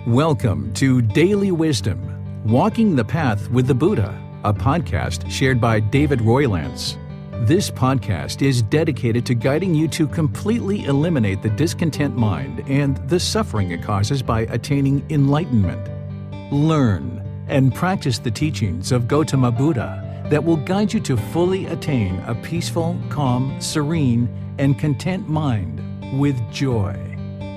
Welcome to Daily Wisdom, Walking the Path with the Buddha, a podcast shared by David Roylance. This podcast is dedicated to guiding you to completely eliminate the discontent mind and the suffering it causes by attaining enlightenment. Learn and practice the teachings of Gotama Buddha that will guide you to fully attain a peaceful, calm, serene, and content mind with joy.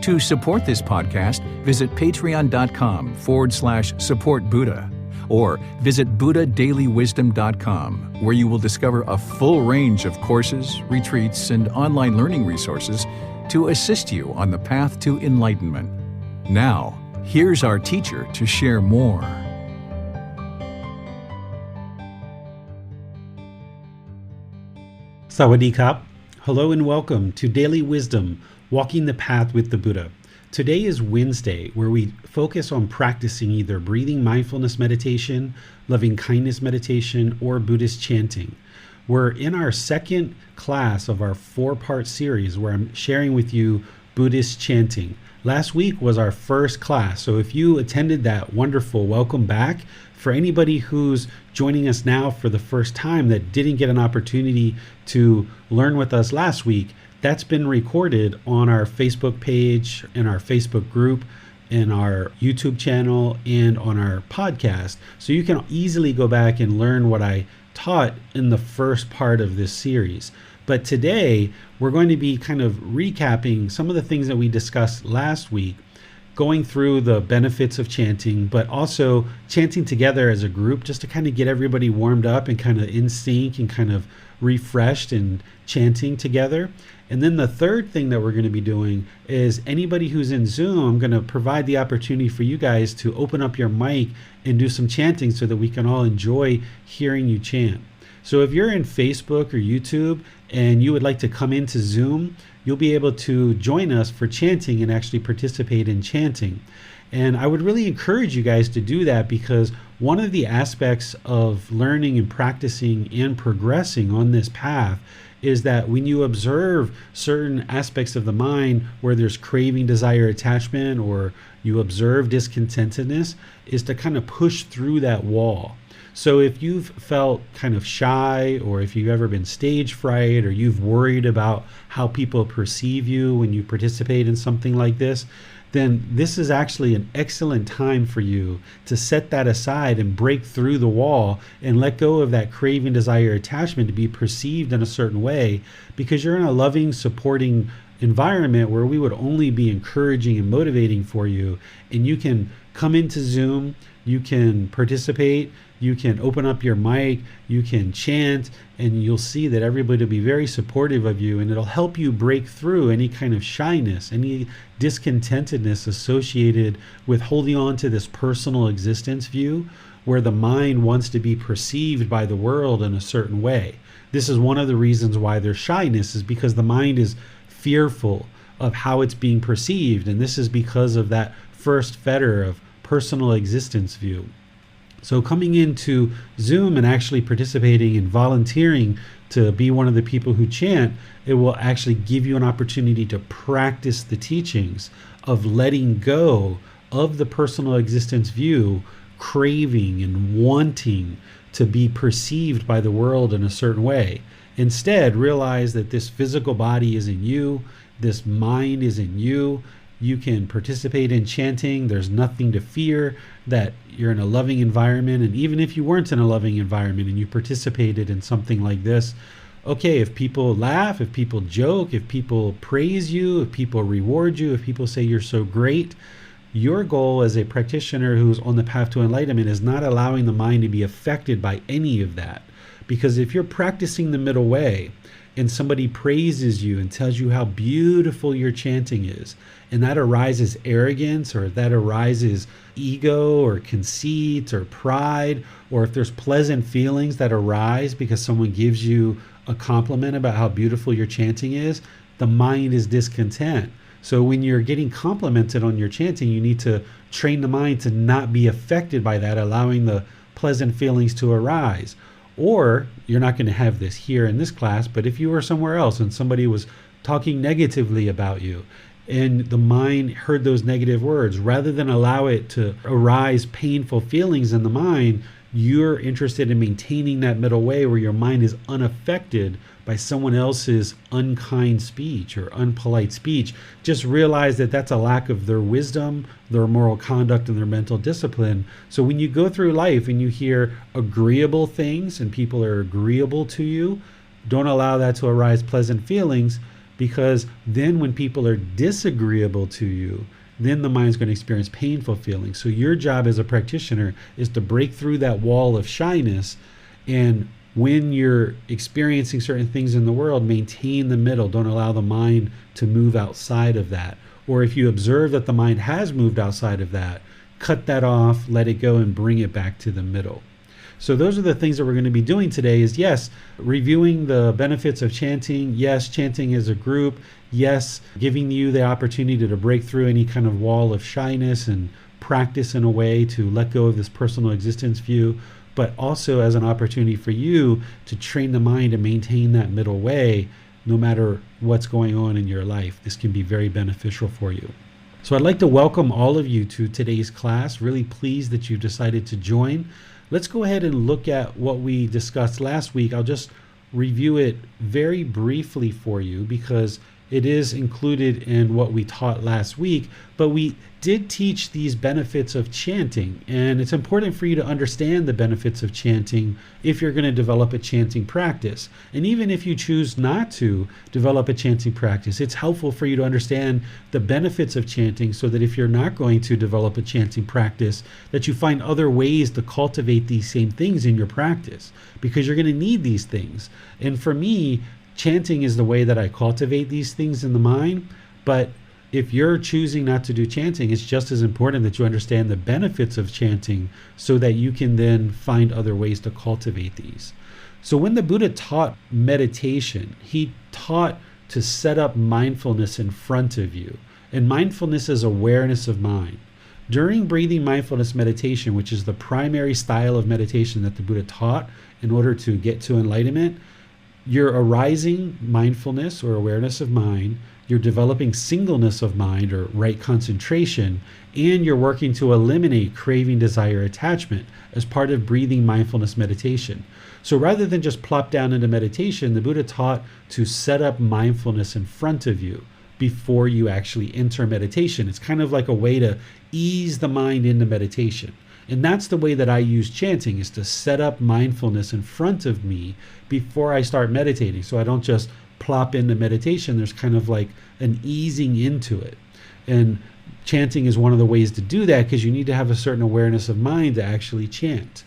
To support this podcast, visit patreon.com/support Buddha or visit buddhadailywisdom.com, where you will discover a full range of courses, retreats, and online learning resources to assist you on the path to enlightenment. Now, here's our teacher to share more. Sawadee Kap. Hello and welcome to Daily Wisdom, Walking the Path with the Buddha. Today is Wednesday, where we focus on practicing either breathing mindfulness meditation, loving kindness meditation, or Buddhist chanting. We're in our second class of our 4-part series where I'm sharing with you Buddhist chanting. Last week was our first class, so if you attended that, wonderful, welcome back. For anybody who's joining us now for the first time that didn't get an opportunity to learn with us last week, that's been recorded on our Facebook page, in our Facebook group, in our YouTube channel, and on our podcast. So you can easily go back and learn what I taught in the first part of this series. But today, we're going to be kind of recapping some of the things that we discussed last week, going through the benefits of chanting, but also chanting together as a group just to kind of get everybody warmed up and kind of in sync and kind of refreshed and chanting together. And then the third thing that we're going to be doing is anybody who's in Zoom, I'm going to provide the opportunity for you guys to open up your mic and do some chanting so that we can all enjoy hearing you chant. So if you're in Facebook or YouTube and you would like to come into Zoom, you'll be able to join us for chanting and actually participate in chanting. And I would really encourage you guys to do that, because one of the aspects of learning and practicing and progressing on this path is that when you observe certain aspects of the mind where there's craving, desire, attachment, or you observe discontentedness, is to kind of push through that wall. So if you've felt kind of shy, or if you've ever been stage fright, or you've worried about how people perceive you when you participate in something like this, then this is actually an excellent time for you to set that aside and break through the wall and let go of that craving, desire, attachment to be perceived in a certain way, because you're in a loving, supporting environment where we would only be encouraging and motivating for you. And you can come into Zoom, you can participate, you can open up your mic, you can chant, and you'll see that everybody will be very supportive of you, and it'll help you break through any kind of shyness, any discontentedness associated with holding on to this personal existence view where the mind wants to be perceived by the world in a certain way. This is one of the reasons why there's shyness, is because the mind is fearful of how it's being perceived, and this is because of that first fetter of personal existence view. So coming into Zoom and actually participating and volunteering to be one of the people who chant, it will actually give you an opportunity to practice the teachings of letting go of the personal existence view, craving and wanting to be perceived by the world in a certain way. Instead, realize that this physical body is in you, this mind is in you. You can participate in chanting. There's nothing to fear, that you're in a loving environment. And even if you weren't in a loving environment and you participated in something like this, okay, if people laugh, if people joke, if people praise you, if people reward you, if people say you're so great, your goal as a practitioner who's on the path to enlightenment is not allowing the mind to be affected by any of that. Because if you're practicing the middle way and somebody praises you and tells you how beautiful your chanting is, and that arises arrogance, or that arises ego or conceit or pride, or if there's pleasant feelings that arise because someone gives you a compliment about how beautiful your chanting is, the mind is discontent. So when you're getting complimented on your chanting, you need to train the mind to not be affected by that, allowing the pleasant feelings to arise. Or you're not going to have this here in this class, but if you were somewhere else and somebody was talking negatively about you, and the mind heard those negative words, rather than allow it to arise painful feelings in the mind, you're interested in maintaining that middle way where your mind is unaffected by someone else's unkind speech or unpolite speech. Just realize that that's a lack of their wisdom, their moral conduct, and their mental discipline. So when you go through life and you hear agreeable things and people are agreeable to you, don't allow that to arise pleasant feelings, because then when people are disagreeable to you, then the mind's going to experience painful feelings. So your job as a practitioner is to break through that wall of shyness, and when you're experiencing certain things in the world, maintain the middle. Don't allow the mind to move outside of that. Or if you observe that the mind has moved outside of that, cut that off, let it go, and bring it back to the middle. So those are the things that we're going to be doing today is, yes, reviewing the benefits of chanting. Yes, chanting as a group. Yes, giving you the opportunity to break through any kind of wall of shyness and practice in a way to let go of this personal existence view, but also as an opportunity for you to train the mind to maintain that middle way no matter what's going on in your life. This can be very beneficial for you. So I'd like to welcome all of you to today's class. Really pleased that you decided to join. Let's go ahead and look at what we discussed last week. I'll just review it very briefly for you because it is included in what we taught last week, but we did teach these benefits of chanting, and it's important for you to understand the benefits of chanting if you're going to develop a chanting practice. And even if you choose not to develop a chanting practice, it's helpful for you to understand the benefits of chanting so that if you're not going to develop a chanting practice, that you find other ways to cultivate these same things in your practice, because you're going to need these things. And for me, chanting is the way that I cultivate these things in the mind. But if you're choosing not to do chanting, it's just as important that you understand the benefits of chanting so that you can then find other ways to cultivate these. So when the Buddha taught meditation, he taught to set up mindfulness in front of you. And mindfulness is awareness of mind. During breathing mindfulness meditation, which is the primary style of meditation that the Buddha taught in order to get to enlightenment, you're arising mindfulness or awareness of mind, you're developing singleness of mind or right concentration, and you're working to eliminate craving, desire, attachment as part of breathing mindfulness meditation. So rather than just plop down into meditation, the Buddha taught to set up mindfulness in front of you before you actually enter meditation. It's kind of like a way to ease the mind into meditation. And that's the way that I use chanting, is to set up mindfulness in front of me before I start meditating. So I don't just plop into meditation. There's kind of like an easing into it. And chanting is one of the ways to do that, because you need to have a certain awareness of mind to actually chant.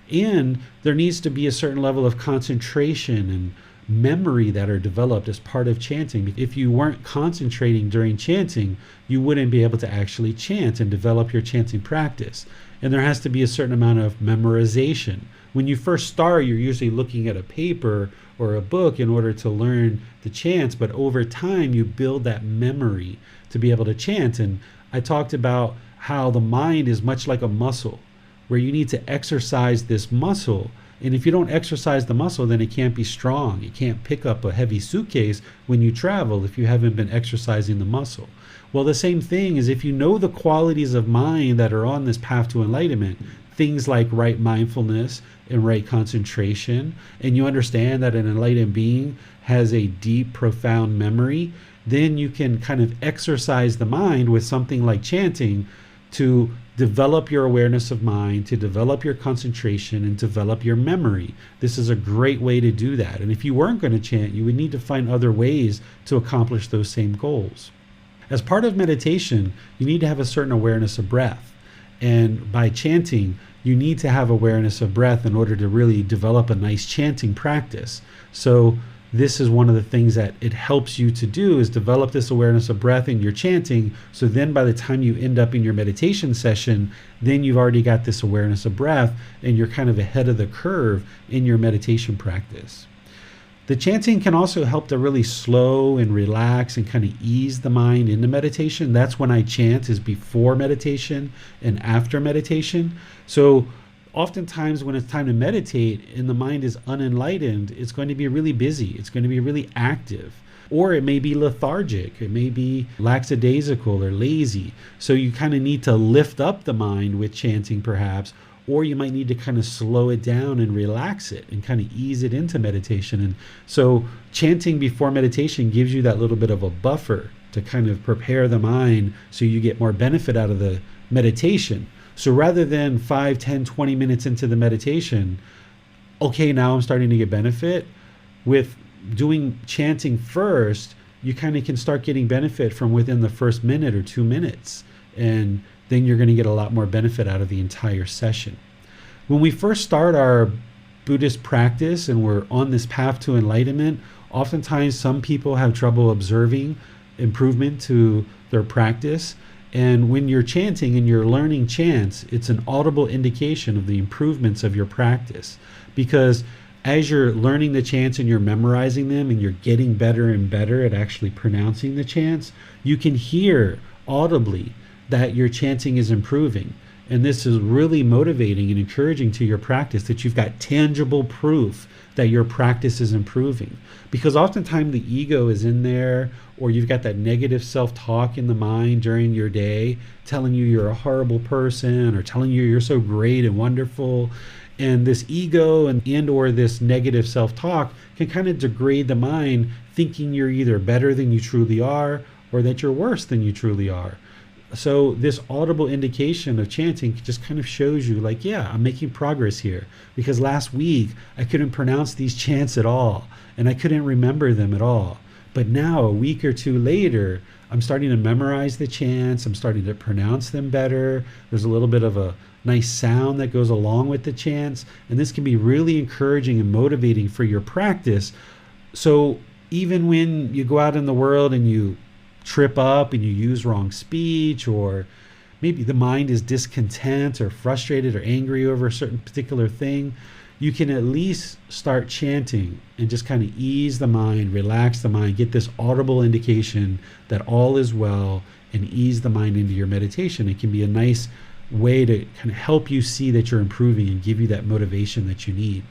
And there needs to be a certain level of concentration and memory that are developed as part of chanting. If you weren't concentrating during chanting, you wouldn't be able to actually chant and develop your chanting practice. And there has to be a certain amount of memorization. When you first start, you're usually looking at a paper or a book in order to learn the chants, but over time you build that memory to be able to chant. And I talked about how the mind is much like a muscle, where you need to exercise this muscle. And if you don't exercise the muscle, then it can't be strong. You can't pick up a heavy suitcase when you travel if you haven't been exercising the muscle. Well, the same thing is if you know the qualities of mind that are on this path to enlightenment, things like right mindfulness and right concentration, and you understand that an enlightened being has a deep, profound memory, then you can kind of exercise the mind with something like chanting to develop your awareness of mind, to develop your concentration, and develop your memory. This is a great way to do that. And if you weren't going to chant, you would need to find other ways to accomplish those same goals. As part of meditation, you need to have a certain awareness of breath. And by chanting, you need to have awareness of breath in order to really develop a nice chanting practice. So this is one of the things that it helps you to do, is develop this awareness of breath in your chanting. So then by the time you end up in your meditation session, then you've already got this awareness of breath and you're kind of ahead of the curve in your meditation practice. The chanting can also help to really slow and relax and kind of ease the mind into meditation. That's when I chant, is before meditation and after meditation. So oftentimes when it's time to meditate and the mind is unenlightened, it's going to be really busy. It's going to be really active. Or it may be lethargic, it may be lackadaisical or lazy. So you kind of need to lift up the mind with chanting perhaps, or you might need to kind of slow it down and relax it and kind of ease it into meditation. And so chanting before meditation gives you that little bit of a buffer to kind of prepare the mind so you get more benefit out of the meditation. So rather than 5, 10, 20 minutes into the meditation, okay, now I'm starting to get benefit, with doing chanting first, you kind of can start getting benefit from within the first minute or 2 minutes. And then you're going to get a lot more benefit out of the entire session. When we first start our Buddhist practice and we're on this path to enlightenment, oftentimes some people have trouble observing improvement to their practice. And when you're chanting and you're learning chants, it's an audible indication of the improvements of your practice. Because as you're learning the chants and you're memorizing them and you're getting better and better at actually pronouncing the chants, you can hear audibly that your chanting is improving. And this is really motivating and encouraging to your practice, that you've got tangible proof that your practice is improving. Because oftentimes the ego is in there, or you've got that negative self-talk in the mind during your day telling you you're a horrible person, or telling you you're so great and wonderful. And this ego and or this negative self-talk can kind of degrade the mind, thinking you're either better than you truly are or that you're worse than you truly are. So this audible indication of chanting just kind of shows you like, yeah, I'm making progress here. Because last week I couldn't pronounce these chants at all, and I couldn't remember them at all. But now, a week or two later, I'm starting to memorize the chants. I'm starting to pronounce them better. There's a little bit of a nice sound that goes along with the chants. And this can be really encouraging and motivating for your practice. So even when you go out in the world and you trip up and you use wrong speech, or maybe the mind is discontent or frustrated or angry over a certain particular thing, you can at least start chanting and just kind of ease the mind, relax the mind, get this audible indication that all is well, and ease the mind into your meditation. It can be a nice way to kind of help you see that you're improving and give you that motivation that you need.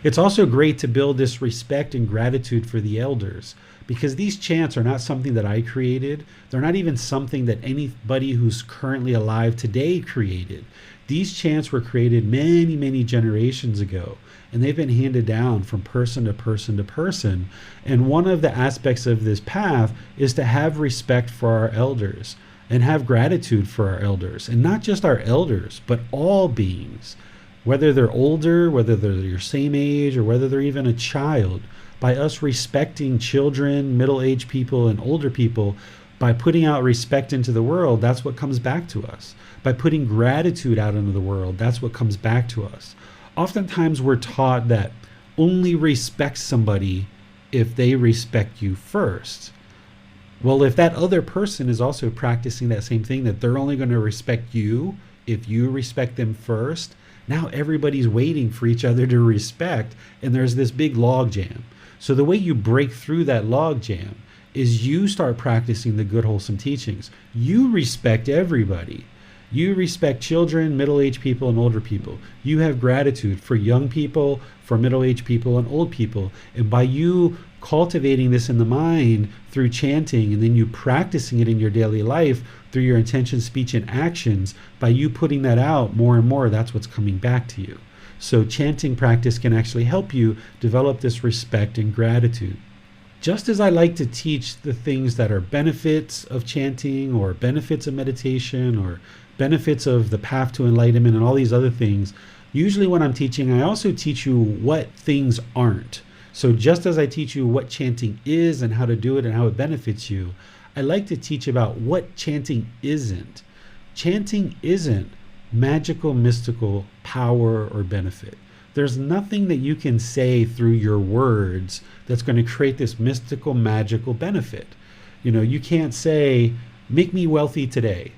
It's also great to build this respect and gratitude for the elders, because these chants are not something that I created. They're not even something that anybody who's currently alive today created. These chants were created many, many generations ago, and they've been handed down from person to person to person. And one of the aspects of this path is to have respect for our elders and have gratitude for our elders, and not just our elders, but all beings, whether they're older, whether they're your same age, or whether they're even a child. By us respecting children, middle-aged people, and older people, by putting out respect into the world, that's what comes back to us. By putting gratitude out into the world, that's what comes back to us. Oftentimes we're taught that only respect somebody if they respect you first. Well, if that other person is also practicing that same thing, that they're only going to respect you if you respect them first, now everybody's waiting for each other to respect, and there's this big log jam. So the way you break through that log jam is you start practicing the good, wholesome teachings. You respect everybody. You respect children, middle-aged people, and older people. You have gratitude for young people, for middle-aged people, and old people. And by you cultivating this in the mind through chanting, and then you practicing it in your daily life through your intention, speech, and actions, by you putting that out more and more, that's what's coming back to you. So chanting practice can actually help you develop this respect and gratitude. Just as I like to teach the things that are benefits of chanting, or benefits of meditation, or benefits of the path to enlightenment, and all these other things, usually when I'm teaching, I also teach you what things aren't. So just as I teach you what chanting is and how to do it and how it benefits you, I like to teach about what chanting isn't. Chanting isn't magical, mystical power or benefit. There's nothing that you can say through your words that's going to create this mystical, magical benefit. You can't say, make me wealthy today,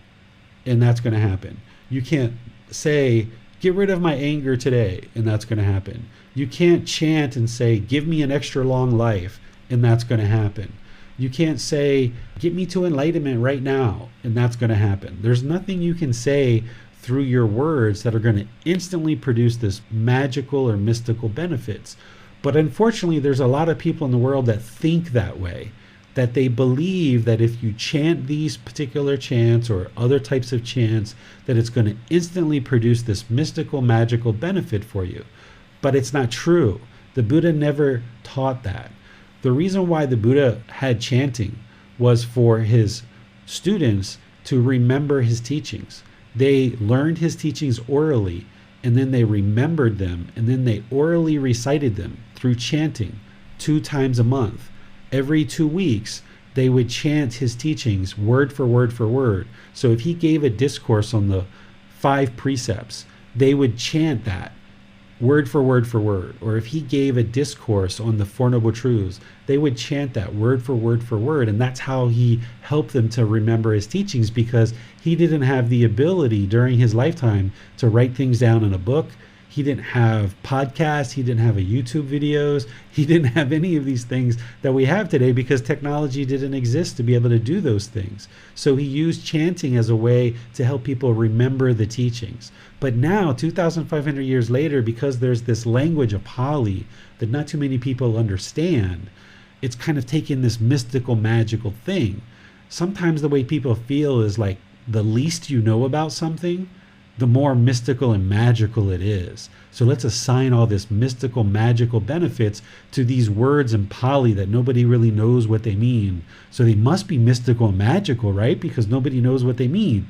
and that's going to happen. You can't say, get rid of my anger today, and that's going to happen. You can't chant and say, give me an extra long life, and that's going to happen. You can't say, get me to enlightenment right now, and that's going to happen. There's nothing you can say through your words that are going to instantly produce this magical or mystical benefits. But unfortunately, there's a lot of people in the world that think that way. that they believe that if you chant these particular chants or other types of chants, that it's going to instantly produce this mystical, magical benefit for you. But it's not true. The Buddha never taught that. The reason why the Buddha had chanting was for his students to remember his teachings. They learned his teachings orally, and then they remembered them, and then they orally recited them through chanting 2 times a month. Every 2 weeks, they would chant his teachings word for word for word. So if he gave a discourse on the 5 precepts, they would chant that word for word for word. Or if he gave a discourse on the Four Noble Truths, they would chant that word for word for word. And that's how he helped them to remember his teachings, because he didn't have the ability during his lifetime to write things down in a book. He didn't have podcasts. He didn't have a YouTube videos. He didn't have any of these things that we have today, because technology didn't exist to be able to do those things. So he used chanting as a way to help people remember the teachings. But now, 2,500 years later, because there's this language of Pali that not too many people understand, it's kind of taken this mystical, magical thing. Sometimes the way people feel is like the least you know about something, the more mystical and magical it is. So let's assign all this mystical, magical benefits to these words in Pali that nobody really knows what they mean. So they must be mystical and magical, right? Because nobody knows what they mean.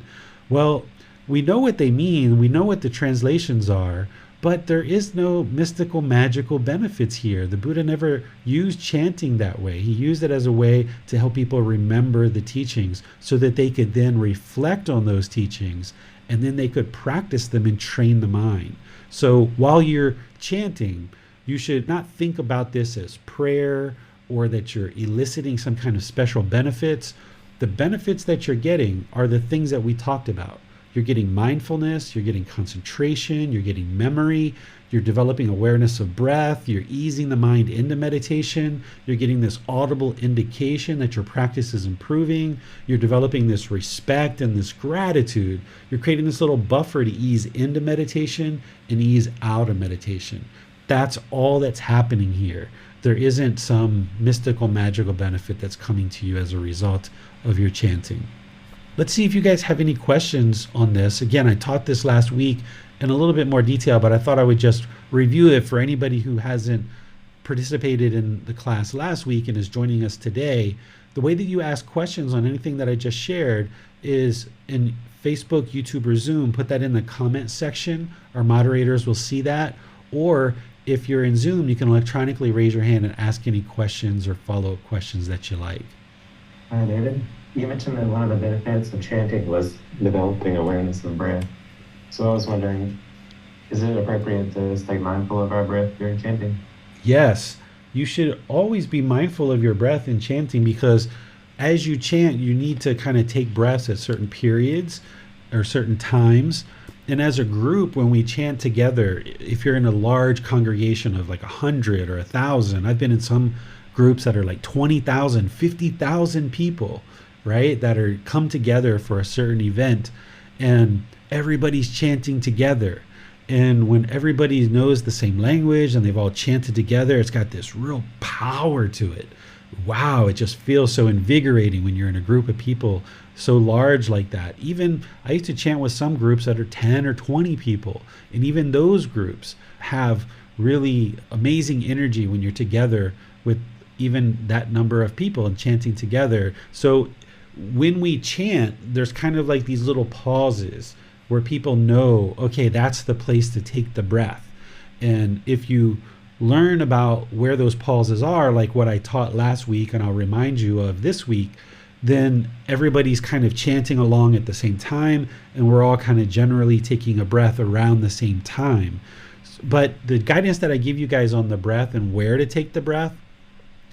Well, we know what they mean. We know what the translations are, but there is no mystical, magical benefits here. The Buddha never used chanting that way. He used it as a way to help people remember the teachings so that they could then reflect on those teachings, and then they could practice them and train the mind. So while you're chanting, you should not think about this as prayer or that you're eliciting some kind of special benefits. The benefits that you're getting are the things that we talked about. You're getting mindfulness, you're getting concentration, you're getting memory, you're developing awareness of breath, you're easing the mind into meditation, you're getting this audible indication that your practice is improving, you're developing this respect and this gratitude, you're creating this little buffer to ease into meditation and ease out of meditation. That's all that's happening here. There isn't some mystical, magical benefit that's coming to you as a result of your chanting. Let's see if you guys have any questions on this. Again, I taught this last week in a little bit more detail, but I thought I would just review it for anybody who hasn't participated in the class last week and is joining us today. The way that you ask questions on anything that I just shared is in Facebook, YouTube, or Zoom. Put that in the comment section. Our moderators will see that. Or if you're in Zoom, you can electronically raise your hand and ask any questions or follow-up questions that you like. Hi, David. You mentioned that one of the benefits of chanting was developing awareness of breath. So I was wondering, is it appropriate to stay mindful of our breath during chanting? Yes, you should always be mindful of your breath in chanting, because as you chant, you need to kind of take breaths at certain periods or certain times. And as a group, when we chant together, if you're in a large congregation of like 100 or 1,000, I've been in some groups that are like 20,000, 50,000 people, right, that are come together for a certain event, and everybody's chanting together. And when everybody knows the same language and they've all chanted together, it's got this real power to it. Wow, it just feels so invigorating when you're in a group of people so large like that. Even I used to chant with some groups that are 10 or 20 people, and even those groups have really amazing energy when you're together with even that number of people and chanting together. So when we chant, there's kind of like these little pauses where people know, okay, that's the place to take the breath. And if you learn about where those pauses are, like what I taught last week, and I'll remind you of this week, then everybody's kind of chanting along at the same time, and we're all kind of generally taking a breath around the same time. But the guidance that I give you guys on the breath and where to take the breath,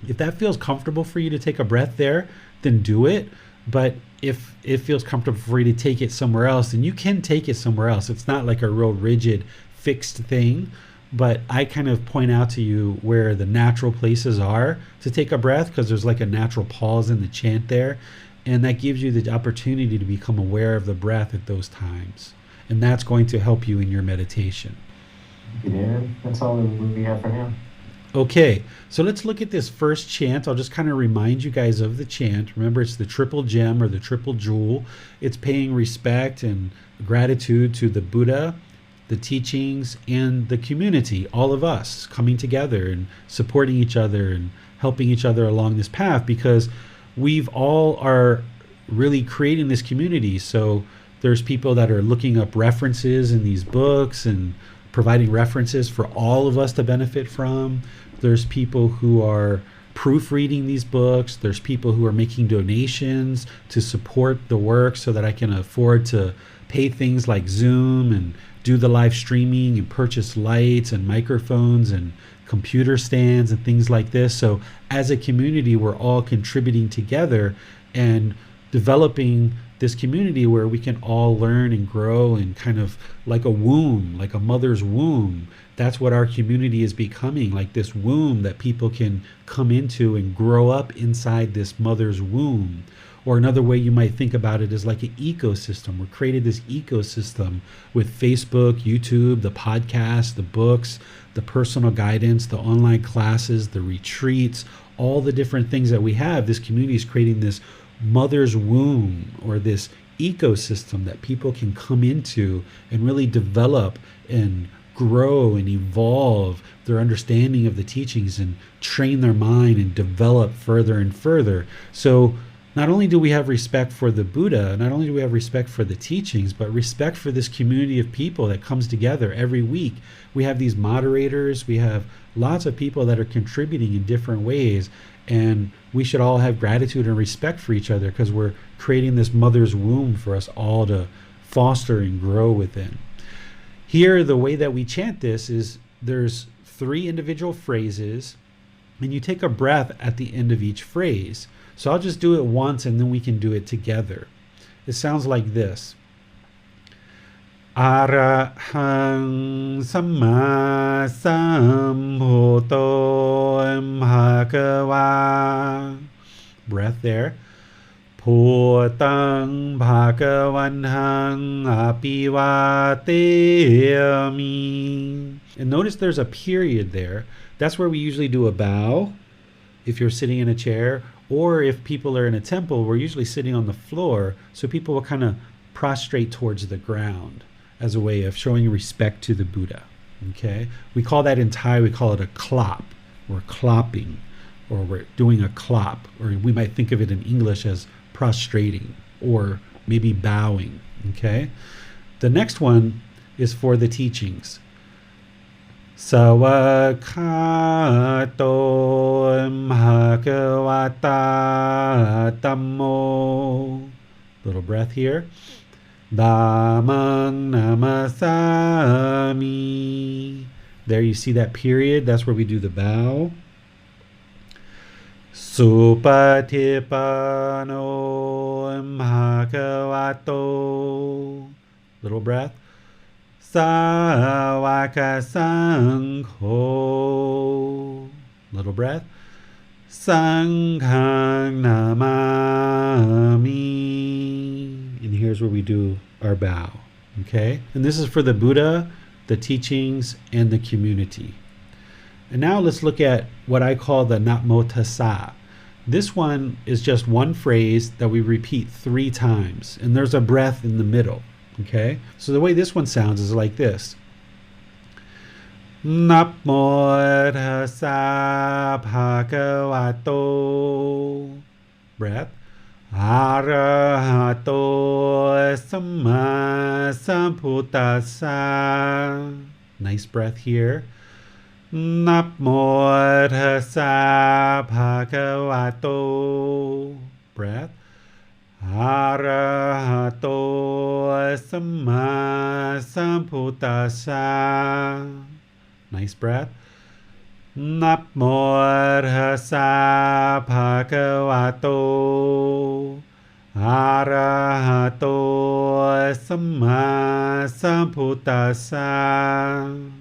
if that feels comfortable for you to take a breath there, then do it. But if it feels comfortable for you to take it somewhere else, then you can take it somewhere else. It's not like a real rigid, fixed thing. But I kind of point out to you where the natural places are to take a breath, because there's like a natural pause in the chant there. And that gives you the opportunity to become aware of the breath at those times. And that's going to help you in your meditation. Yeah, that's all we have for now. Okay, so let's look at this first chant. I'll just kind of remind you guys of the chant. Remember, it's the triple gem or the triple jewel. It's paying respect and gratitude to the Buddha, the teachings, and the community, all of us coming together and supporting each other and helping each other along this path, because we've all are really creating this community. So there's people that are looking up references in these books and providing references for all of us to benefit from. There's people who are proofreading these books. There's people who are making donations to support the work so that I can afford to pay things like Zoom and do the live streaming and purchase lights and microphones and computer stands and things like this. So as a community, we're all contributing together and developing this community where we can all learn and grow, and kind of like a womb, like a mother's womb. That's what our community is becoming, like this womb that people can come into and grow up inside this mother's womb. Or another way you might think about it is like an ecosystem. We're created this ecosystem with Facebook, YouTube, the podcast, the books, the personal guidance, the online classes, the retreats, all the different things that we have. This community is creating this mother's womb, or this ecosystem that people can come into and really develop and grow and evolve their understanding of the teachings and train their mind and develop further and further. So not only do we have respect for the Buddha, not only do we have respect for the teachings, but respect for this community of people that comes together every week. We have these moderators, we have lots of people that are contributing in different ways, and we should all have gratitude and respect for each other, because we're creating this mother's womb for us all to foster and grow within. Here, the way that we chant this is there's 3 individual phrases, and you take a breath at the end of each phrase. So I'll just do it once and then we can do it together. It sounds like this. Arahang Samma Sambuddho Bhagava. Breath there. Bhutang Bhagavantang Apivateyami. And notice there's a period there. That's where we usually do a bow if you're sitting in a chair, or if people are in a temple, we're usually sitting on the floor, so people will kind of prostrate towards the ground as a way of showing respect to the Buddha. Okay, we call that in Thai, we call it a klop. We're klopping, or we're doing a klop, or we might think of it in English as prostrating, or maybe bowing. Okay, the next one is for the teachings. Sawakato Bhagavata Dhammo. Little breath here. Dhammang Namasami. There you see that period. That's where we do the bow. Supatipano Bhagavato. Little breath. Sawaka Sangho. Little breath. Sanghang Namami. And here's where we do our bow. Okay? And this is for the Buddha, the teachings, and the community. And now let's look at what I call the Namo Tassa. This one is just one phrase that we repeat 3 times. And there's a breath in the middle. Okay, so the way this one sounds is like this. Namo tassa bhagavato. Breath. Arahato samma sambuddhassa. Nice breath here. Namo tassa bhagavato. Breath. Arahato samma sambuddhassa. Nice breath. Namo tassa bhagavato. Arahato samma sambuddhassa.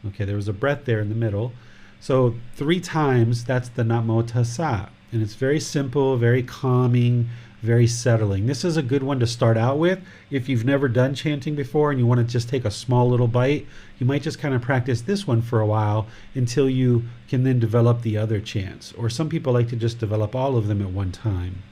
Okay, there was a breath there in the middle. So 3 times, that's the Namo Tassa. And it's very simple, very calming, very settling. This is a good one to start out with. If you've never done chanting before and you want to just take a small little bite, you might just kind of practice this one for a while until you can then develop the other chants. Or some people like to just develop all of them at one time.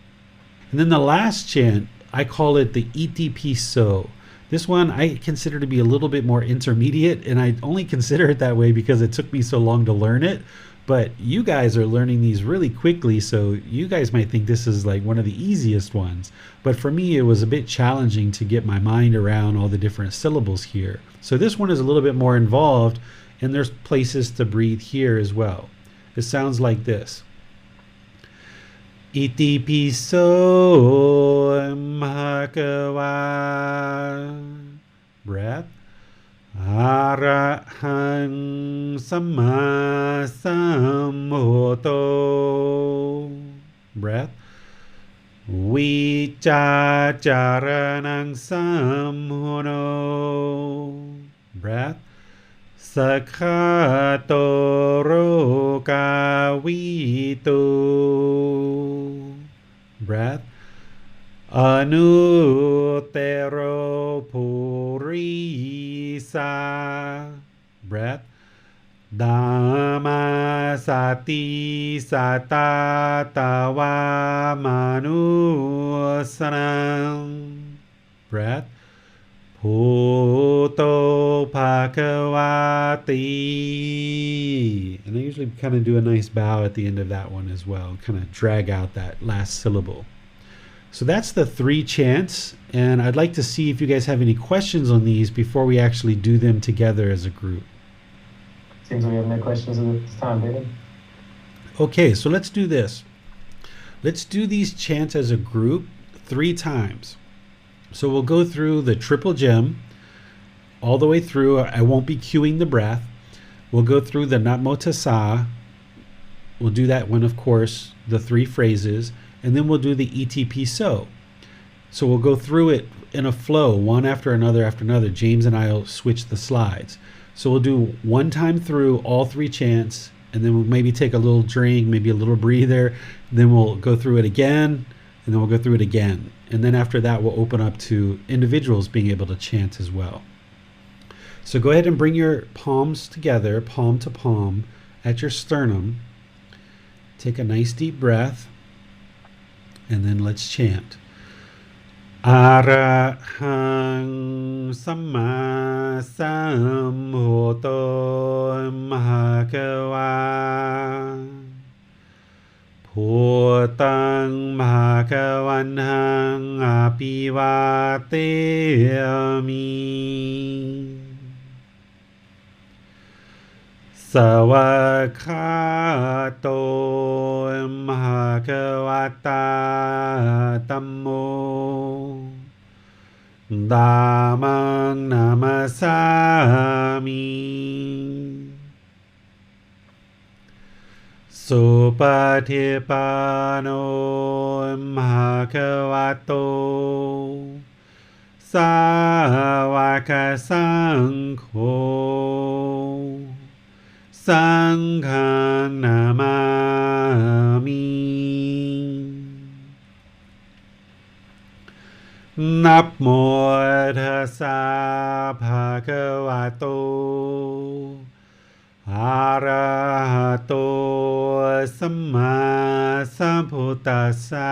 And then the last chant, I call it the Iti Piso. This one I consider to be a little bit more intermediate, and I only consider it that way because it took me so long to learn it. But you guys are learning these really quickly, so you guys might think this is like one of the easiest ones. But for me, it was a bit challenging to get my mind around all the different syllables here. So this one is a little bit more involved, and there's places to breathe here as well. It sounds like this. Iti piso bhagava. Breath. Arahang samma sambuddho. Breath. Vichacharanang sammuno. Breath. Sakhato rokavitu. Breath. Anutero purisa. Breath. Dhamma sati satatawa manusanam. Breath. Bhuto bhagavati. And I usually kind of do a nice bow at the end of that one as well, kind of drag out that last syllable. So that's the 3 chants, and I'd like to see if you guys have any questions on these before we actually do them together as a group. Seems we have no questions at this time, David. Okay, so let's do this. Let's do these chants as a group 3 times. So we'll go through the triple gem all the way through. I won't be cueing the breath. We'll go through the Namo Tassa. We'll do that one, of course, the 3 phrases, and then we'll do the Iti Piso. So we'll go through it in a flow, one after another after another. James and I will switch the slides. So we'll do one time through all 3 chants, and then we'll maybe take a little drink, maybe a little breather. Then we'll go through it again, and then we'll go through it again. And then after that, we'll open up to individuals being able to chant as well. So go ahead and bring your palms together, palm to palm, at your sternum. Take a nice deep breath, and then let's chant. Arahang samma sambuddho bhagava. Bhutang bhagavanhang apivateyami. Savakhato bhagavata tammo. Dhammang namasami. Supatipano bhagavato sāvaka saṅkho saṅghang namami. Namo tassa bhagavato arahato samma sambuddhassa.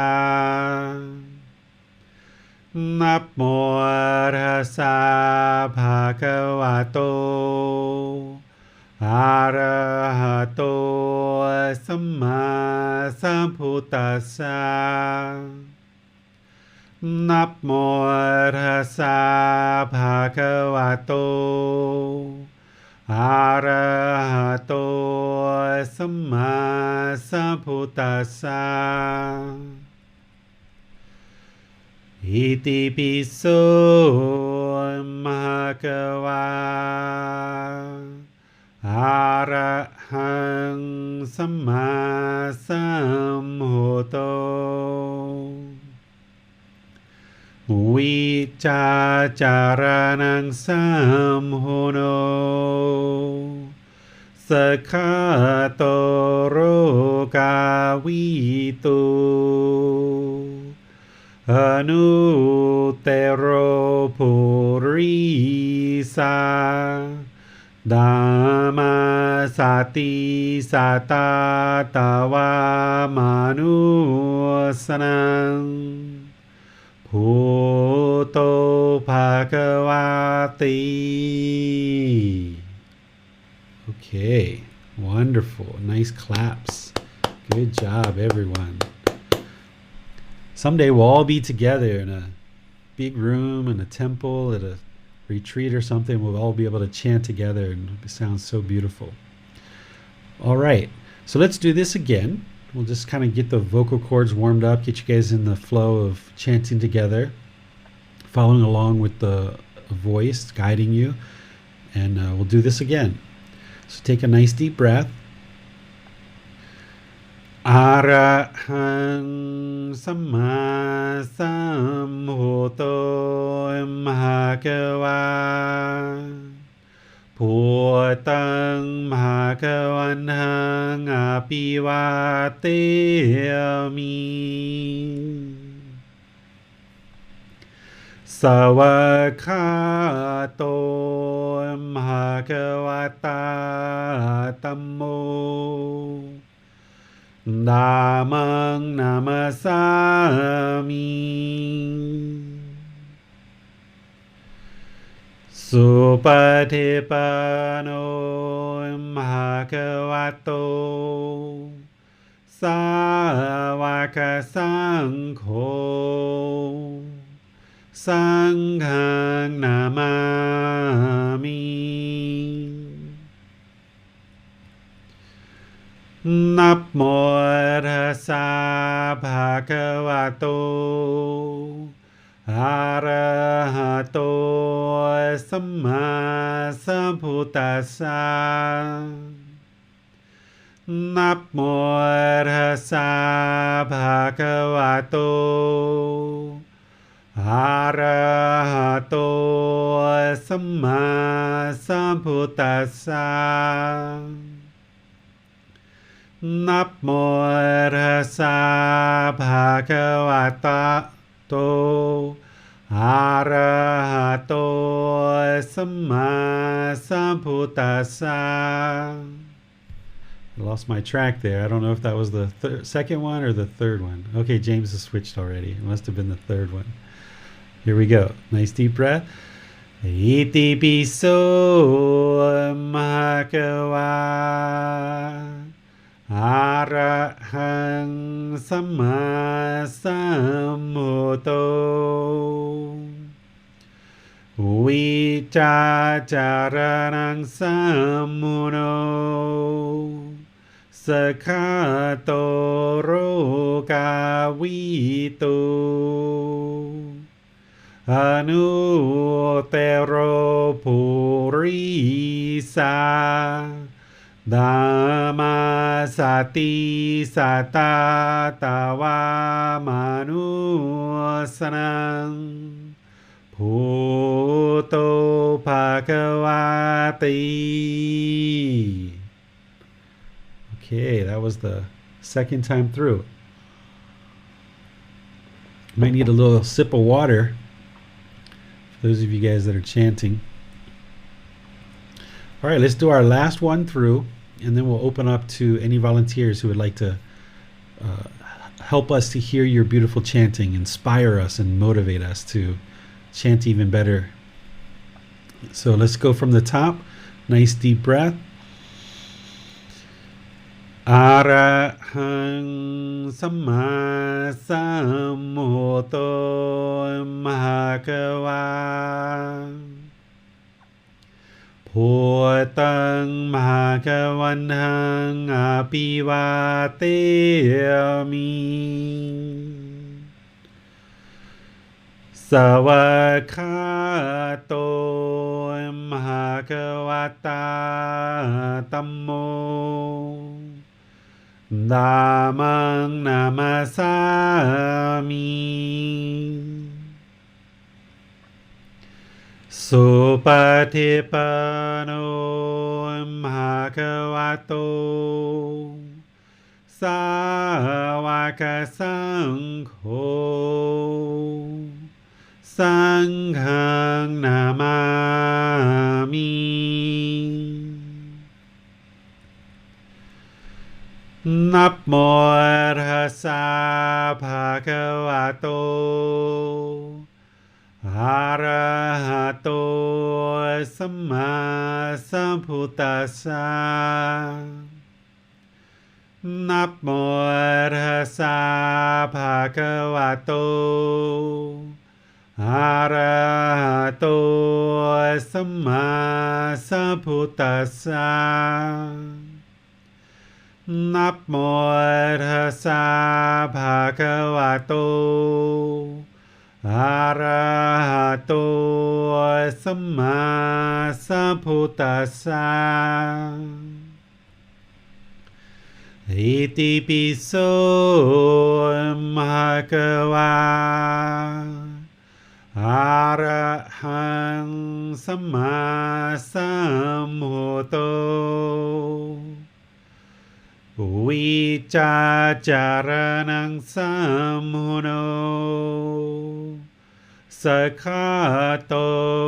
Namo tassa bhagavato arahato samma sambuddhassa. Namo tassa bhagavato arahato samma sambuddhassa. Iti piso bhagava. Arahang samma sambuddho. Vichacharanang sammuno. Sakhato rokavitu. อนุเตโรปุริสาดามาสติสาตาตาวามานุสนังพุโตภะคะวาติ Okay, wonderful. Nice claps. Good job, everyone. Someday we'll all be together in a big room in a temple at a retreat or something. We'll all be able to chant together and it sounds so beautiful. All right, so let's do this again. We'll just kind of get the vocal cords warmed up, get you guys in the flow of chanting together, following along with the voice guiding you, and we'll do this again. So take a nice deep breath. Arahang Samma Sambuddho Bhagava Bhutang Bhagavanhang Apivateyami Savakato Bhagavata Tammo Dhammang Namasami Supatipano Bhagavato Sāvaka Saṅkho Sanghang Namami Namo tassa bhagavato arahato samma sambuddhassa Namo tassa bhagavato arahato samma sambuddhassa Namo tassa bhagavata arahato samma sambuddhassa. I lost my track there. I don't know if that was the second one or the third one. Okay, James has switched already. It must have been the third one. Here we go. Nice deep breath. Iti piso bhagava Arahang Samma Sambuddho Vicacaranang Sammuno Sakhato Rokavito Anutero Purisa Dhamma sati sata tawa manusanang Bhuto Bhagavati. Okay, that was the second time through. Might need a little sip of water for those of you guys that are chanting. All right, let's do our last one through, and then we'll open up to any volunteers who would like to help us to hear your beautiful chanting, inspire us, and motivate us to chant even better. So let's go from the top. Nice deep breath. Arahang Samma Sambuddho Bhagava Bhutang Bhagavanhang Apivateyami Savakato Bhagavata Tammo Dhammang Namasami Supatipano Bhagavato สาวกสังโฆสังฆังนามามินับโมตัสสะภะคะวะโตอะระหะโตสัมมาสัมพุทธัสสะนับโมตัสสะภะคะวะโตอะระหะโตสัมมาสัมพุทธัสสะนับโมตัสสะภะคะวะโตอะระหะโตสัมมาสัมพุทธัสสะอิติปิโสภะคะวะอะระหังสัมมาสัมพุทโธวิจาจารณังสัมมุโนสัคขะโต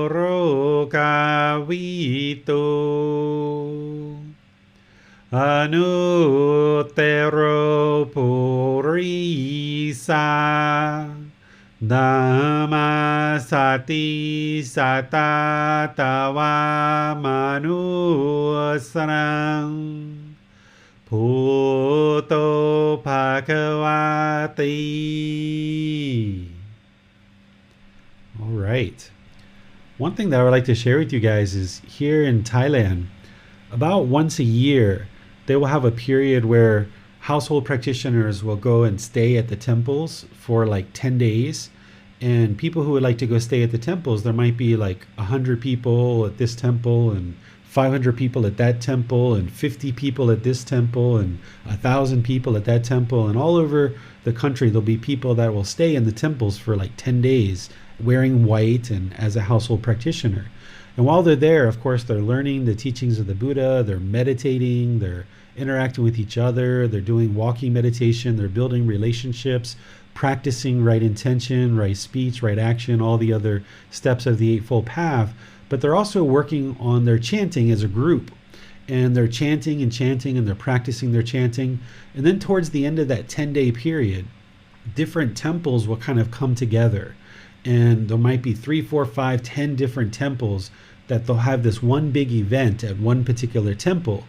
โรกาวิโตอนุเตโรปุริสานามาสติสัตตาตวามนุสรังพุทโธภควาติ All right. One thing that I would like to share with you guys is here in Thailand, about once a year, they will have a period where household practitioners will go and stay at the temples for like 10 days. And people who would like to go stay at the temples, there might be like 100 people at this temple and 500 people at that temple and 50 people at this temple and 1,000 people at that temple. And all over the country, there'll be people that will stay in the temples for like 10 days wearing white and as a household practitioner. And while they're there, of course, they're learning the teachings of the Buddha, they're meditating, they're interacting with each other, they're doing walking meditation, they're building relationships, practicing right intention, right speech, right action, all the other steps of the Eightfold Path. But they're also working on their chanting as a group. And they're chanting and chanting and they're practicing their chanting. And then towards the end of that 10-day period, different temples will kind of come together. And there might be 3, 4, 5, 10 different temples that they'll have this one big event at one particular temple.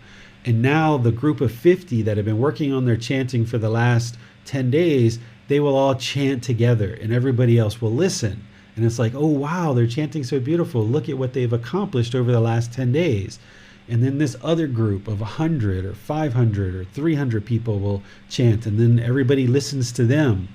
And now the group of 50 that have been working on their chanting for the last 10 days, they will all chant together and everybody else will listen. And it's like, oh, wow, they're chanting so beautiful. Look at what they've accomplished over the last 10 days. And then this other group of 100 or 500 or 300 people will chant. And then everybody listens to them.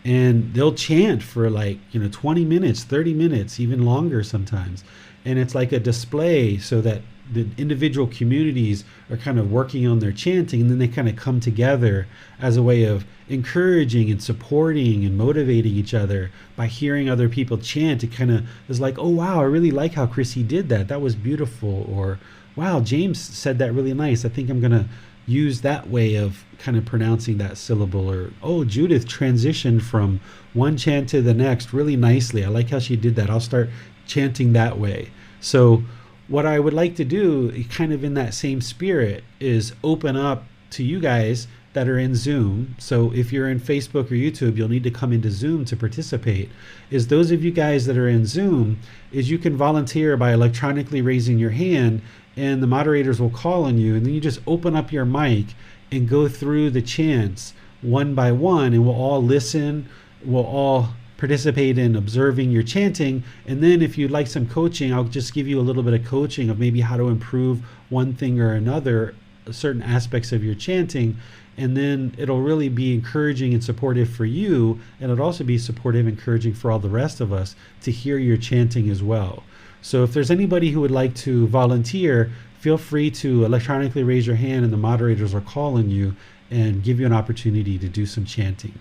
And they'll chant for like, 20 minutes, 30 minutes, even longer sometimes. And it's like a display so that the individual communities are kind of working on their chanting, and then they kind of come together as a way of encouraging and supporting and motivating each other by hearing other people chant. It kind of is like, oh, wow, I really like how Chrissy did that. That was beautiful. Or, wow, James said that really nice. I think I'm going to use that way of kind of pronouncing that syllable. Or, oh, Judith transitioned from one chant to the next really nicely. I like how she did that. I'll start chanting that way. So what I would like to do, kind of in that same spirit, is open up to you guys that are in Zoom. So if you're in Facebook or YouTube, you'll need to come into Zoom to participate. Is those of you guys that are in Zoom, is you can volunteer by electronically raising your hand, and the moderators will call on you, and then you just open up your mic and go through the chants one by one, and we'll all listen, we'll all participate in observing your chanting. And then if you'd like some coaching, I'll just give you a little bit of coaching of maybe how to improve one thing or another, certain aspects of your chanting. And then it'll really be encouraging and supportive for you, and it'll also be supportive and encouraging for all the rest of us to hear your chanting as well. So if there's anybody who would like to volunteer, feel free to electronically raise your hand, and the moderators will call on you and give you an opportunity to do some chanting.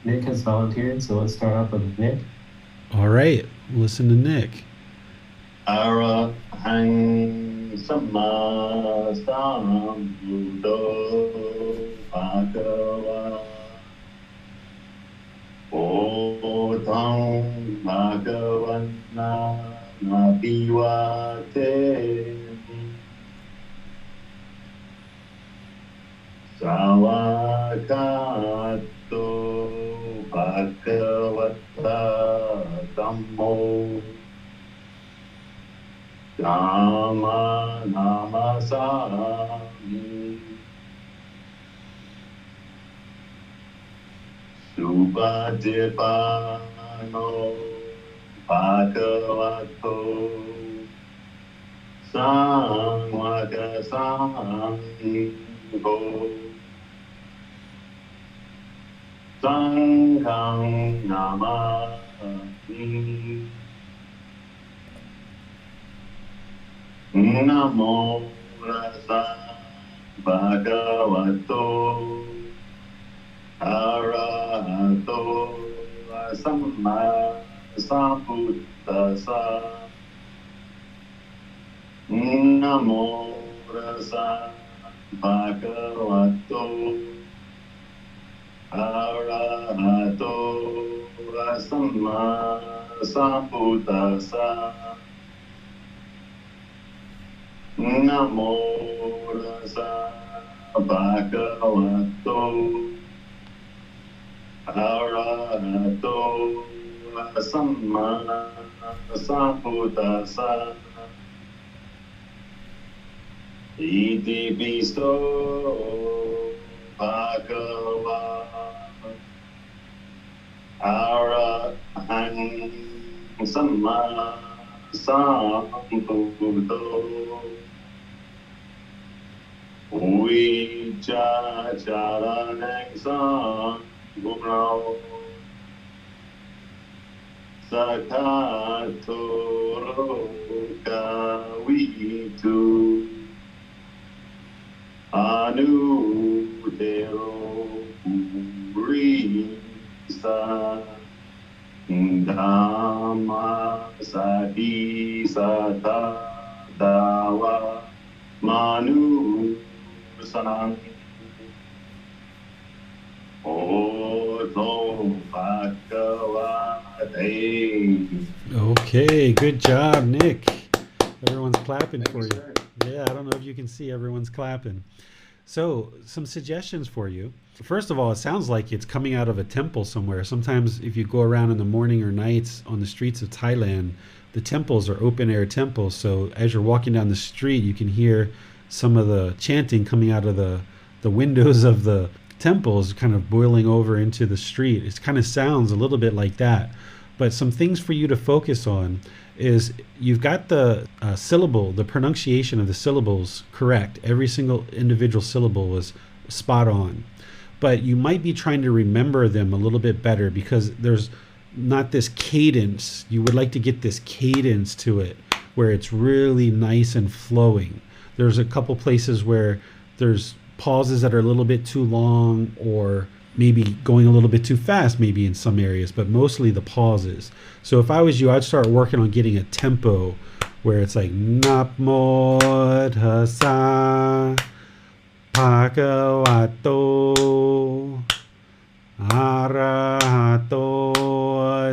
Nick has volunteered, so let's start off with Nick. All right, listen to Nick. Arahang Samma Sambuddho Bhagava Bodham Bhagavanna Nabhivate Savakato Bhagavata Dhammo Dhamma Namasami Subhadipano Bhagavato Samvaka Sangho Sangham Namami Namo Rasa Bhagavato Arahato Samma Sambuddhassa Namo Rasa Bhagavato Arahato Samma Sambuddhassa Namo Rasa Bhagavato Arahato Samma Sambuddhassa Iti Pisto Bhagava Arahan Samma Sambuddho Vichacharanang Sambuddho Sakatoro Kavitu Anudero Purisa Dhamma Sati Sata Dawa Manu Sanang Oto Bhagavate. Okay, good job, Nick. Everyone's clapping for you. Sir. Yeah, I don't know if you can see, everyone's clapping. So, some suggestions for you. First of all, it sounds like it's coming out of a temple somewhere. Sometimes, if you go around in the morning or nights on the streets of Thailand, the temples are open air temples. So, as you're walking down the street, you can hear some of the chanting coming out of the windows of the temples, kind of boiling over into the street. It kind of sounds a little bit like that. But some things for you to focus on is you've got the syllable, the pronunciation of the syllables correct. Every single individual syllable was spot on. But you might be trying to remember them a little bit better because there's not this cadence. You would like to get this cadence to it where it's really nice and flowing. There's a couple places where there's pauses that are a little bit too long or maybe going a little bit too fast maybe in some areas, but mostly the pauses. So if I was you, I'd start working on getting a tempo where it's like Namo Tassa Bhagavato Arahato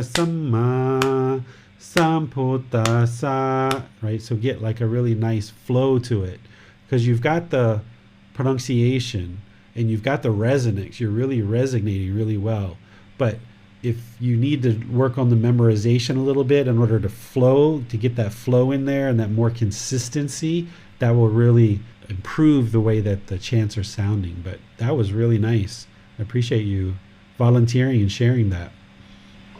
Samma Sambuddhassa, right? So get like a really nice flow to it because you've got the pronunciation and you've got the resonance. You're really resonating really well. But if you need to work on the memorization a little bit in order to flow, to get that flow in there and that more consistency, that will really improve the way that the chants are sounding. But that was really nice. I appreciate you volunteering and sharing that.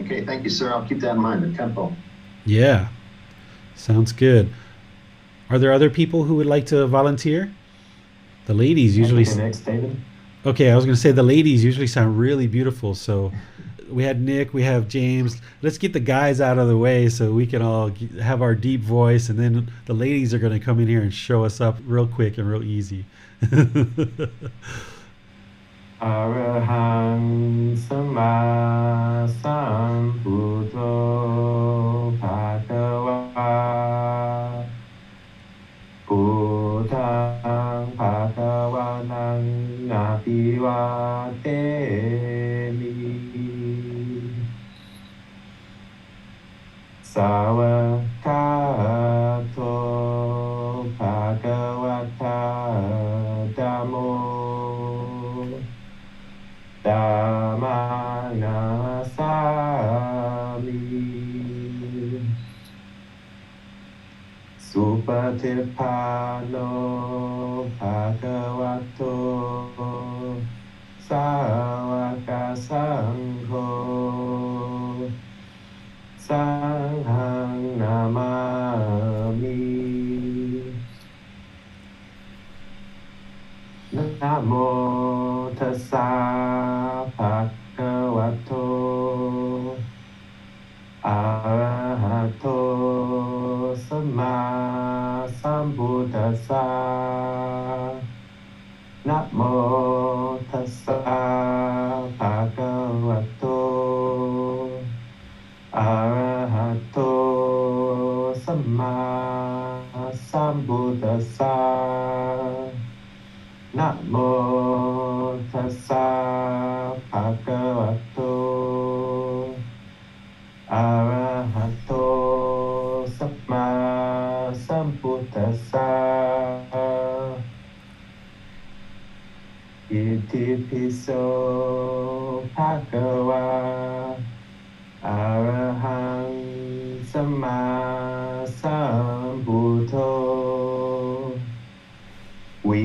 Okay, thank you, sir. I'll keep that in mind, the tempo. Yeah, sounds good. Are there other people who would like to volunteer? The ladies usually... Next, David. Okay, I was going to say the ladies usually sound really beautiful. So we had Nick, we have James. Let's get the guys out of the way so we can all have our deep voice. And then the ladies are going to come in here and show us up real quick and real easy. Arahang Samma Sambuddho Bhagava ภิวาเทมิสาวกาโตภะคะวะตาธัมโมธัมมังนามัสสามิสุปฏิปันโนภะคะวะโตสาวกสังโฆสังฆังนามามินะโมตัสสะภะคะวะโตอะระหะโตสัมมาสัมพุทธัสสะนะโมตัสสะภะคะวะโตอะระหะโตสัมมาสัมพุทธัสสะนะโมตัสสะภะคะวะโตอะระหะโตสัมมาสัมพุทธัสสะอิติปิโสภะคะวะอะระหังสัมมาสัมพุทโธวิ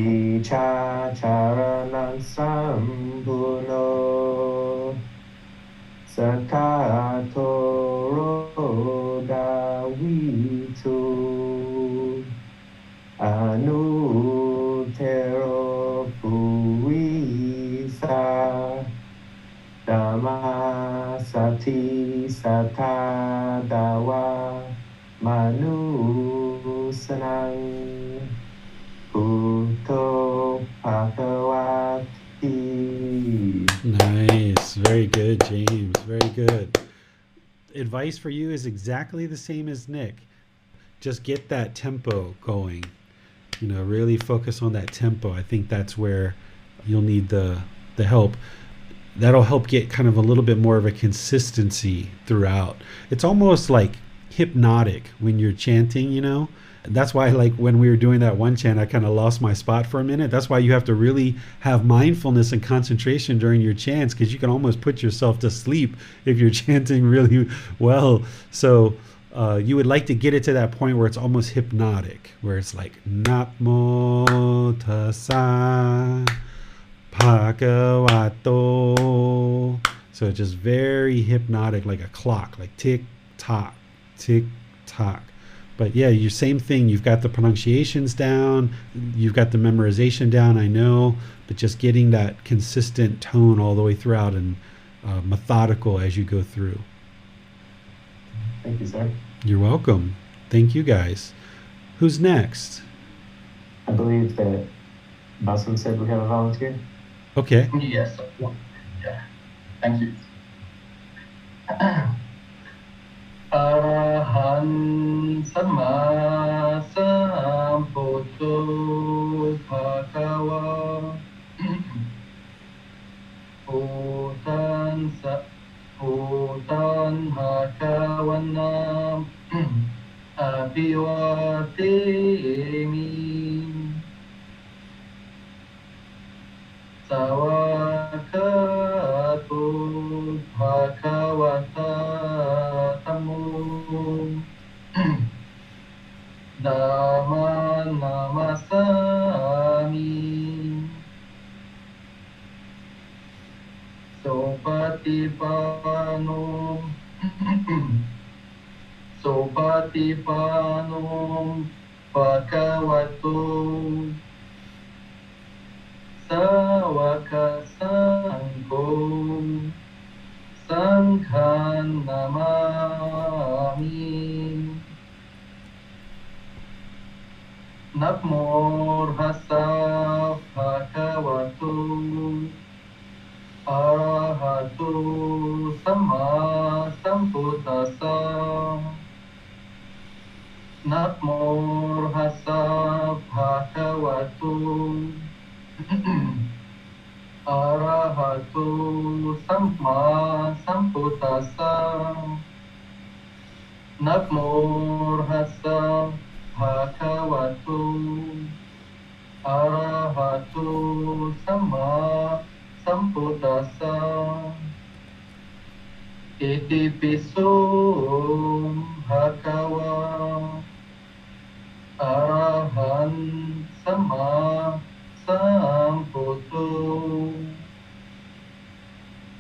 ชาจารณังสัมปุโนสัทธาโทโรดาวิทูอนุเทโรปุริสาธัมมาสัทธิสัทธาดาวามนุสนังพุทโธภะคะวะติ Nice. Very good, James. Very good. Advice for you is exactly the same as Nick. Just get that tempo going. Really focus on that tempo. I think that's where you'll need the help. That'll help get kind of a little bit more of a consistency throughout. It's almost like hypnotic when you're chanting. That's why, like, when we were doing that one chant, I kind of lost my spot for a minute. That's why you have to really have mindfulness and concentration during your chants, because you can almost put yourself to sleep if you're chanting really well. So you would like to get it to that point where it's almost hypnotic, where it's like Namo Tassa Bhagavato. So it's just very hypnotic, like a clock, like tick tock, tick tock. But yeah, your same thing. You've got the pronunciations down, you've got the memorization down, I know, but just getting that consistent tone all the way throughout and methodical as you go through. Thank you, sir. You're welcome. Thank you, guys. Who's next? I believe that Bassam said we have a volunteer. Okay. Yes. Yeah. Thank you. Arahan Sama Sambuddho Bhagava Bhutan Bhagavanam Abhivatemi Sawakato Bhagavata Tammo Dhamma Namasami Sopatipano Bhagavato Sawaka Sangho Sanghan Namami Namo Tassa Bhagavato Arahato Samma Sambuddhassa Namo Tassa Bhagavato Arahato Samma Sambuddhassa Namo Tassa Bhagavato Arahato Samma Sambuddhassa Iti piso Bhagava Arahan Samma Sambuddho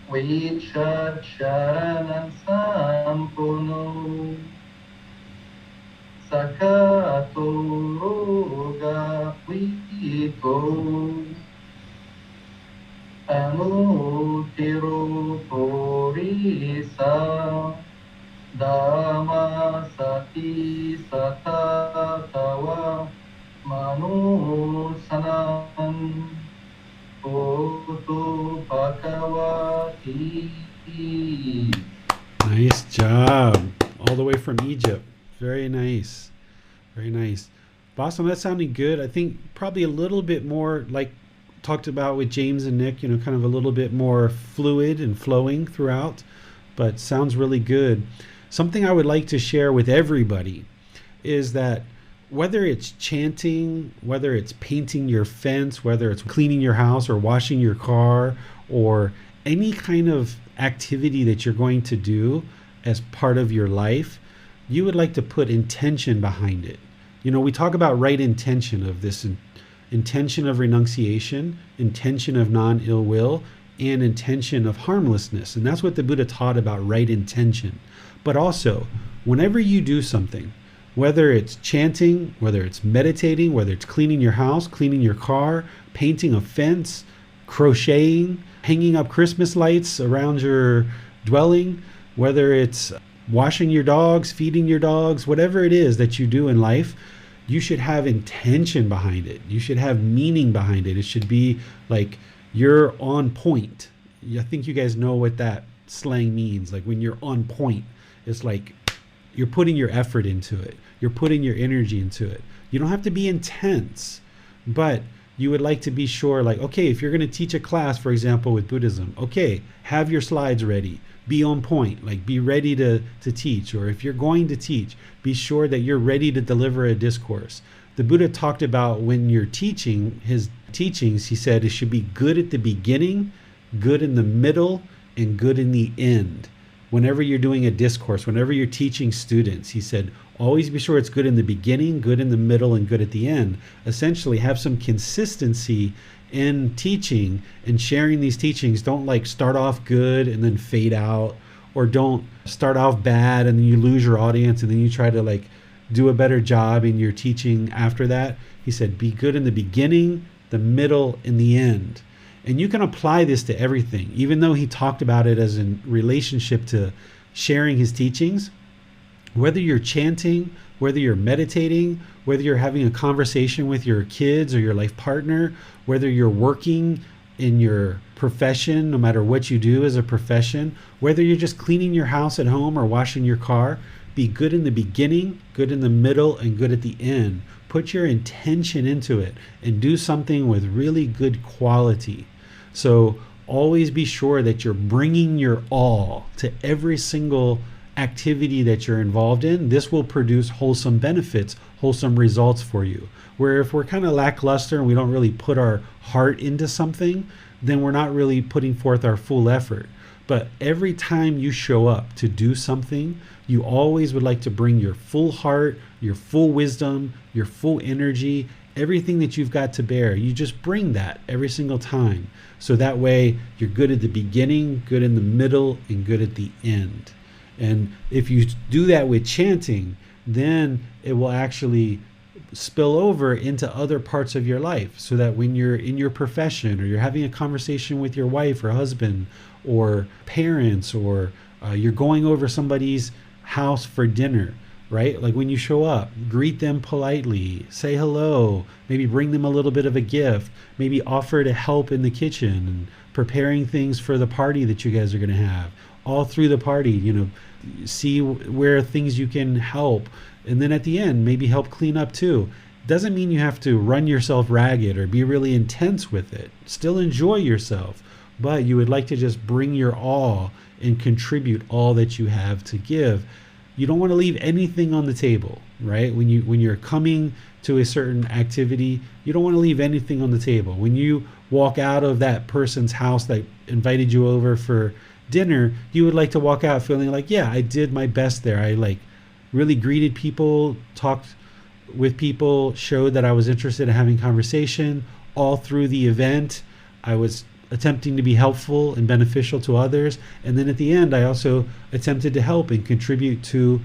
Vichacharana Sampuno Sakato Roga Vito Anutiro Purisa Dhamma Sati Satatawa Manusanan Otu Bhagavati. Nice job. All the way from Egypt. Very nice. Very nice. Boston, that sounded good. I think probably a little bit more like talked about with James and Nick, kind of a little bit more fluid and flowing throughout, but sounds really good. Something I would like to share with everybody is that whether it's chanting, whether it's painting your fence, whether it's cleaning your house or washing your car, or any kind of activity that you're going to do as part of your life, you would like to put intention behind it. We talk about right intention of this intention of renunciation, intention of non-ill will, and intention of harmlessness. And that's what the Buddha taught about right intention. But also, whenever you do something, whether it's chanting, whether it's meditating, whether it's cleaning your house, cleaning your car, painting a fence, crocheting, hanging up Christmas lights around your dwelling, whether it's washing your dogs, feeding your dogs, whatever it is that you do in life, you should have intention behind it. You should have meaning behind it. It should be like you're on point. I think you guys know what that slang means. Like when you're on point, it's like you're putting your effort into it. You're putting your energy into it. You don't have to be intense, but you would like to be sure, like, okay, if you're going to teach a class, for example, with Buddhism, okay, have your slides ready. Be on point, like be ready to teach. Or if you're going to teach, be sure that you're ready to deliver a discourse. The Buddha talked about when you're teaching, his teachings, he said it should be good at the beginning, good in the middle, and good in the end. Whenever you're doing a discourse, whenever you're teaching students, he said, always be sure it's good in the beginning, good in the middle, and good at the end. Essentially, have some consistency in teaching and sharing these teachings. Don't like start off good and then fade out, or don't start off bad and then you lose your audience and then you try to like do a better job in your teaching after that. He said, be good in the beginning, the middle, and the end. And you can apply this to everything, even though he talked about it as in relationship to sharing his teachings. Whether you're chanting, whether you're meditating, whether you're having a conversation with your kids or your life partner, whether you're working in your profession, no matter what you do as a profession, whether you're just cleaning your house at home or washing your car, be good in the beginning, good in the middle, and good at the end. Put your intention into it and do something with really good quality. So always be sure that you're bringing your all to every single activity that you're involved in. This will produce wholesome benefits, wholesome results for you. Where if we're kind of lackluster and we don't really put our heart into something, then we're not really putting forth our full effort. But every time you show up to do something, you always would like to bring your full heart, your full wisdom, your full energy, everything that you've got to bear. You just bring that every single time. So that way you're good at the beginning, good in the middle, and good at the end. And if you do that with chanting, then it will actually spill over into other parts of your life, so that when you're in your profession or you're having a conversation with your wife or husband or parents, or you're going over somebody's house for dinner, right? Like when you show up, greet them politely, say hello, maybe bring them a little bit of a gift, maybe offer to help in the kitchen and preparing things for the party that you guys are going to have. All through the party, see where things you can help. And then at the end, maybe help clean up too. Doesn't mean you have to run yourself ragged or be really intense with it. Still enjoy yourself, but you would like to just bring your all and contribute all that you have to give. You don't want to leave anything on the table, right? When you're coming to a certain activity, you don't want to leave anything on the table. When you walk out of that person's house that invited you over for dinner, you would like to walk out feeling like, yeah, I did my best there. I like really greeted people, talked with people, showed that I was interested in having conversation all through the event. I was attempting to be helpful and beneficial to others. And then at the end, I also attempted to help and contribute to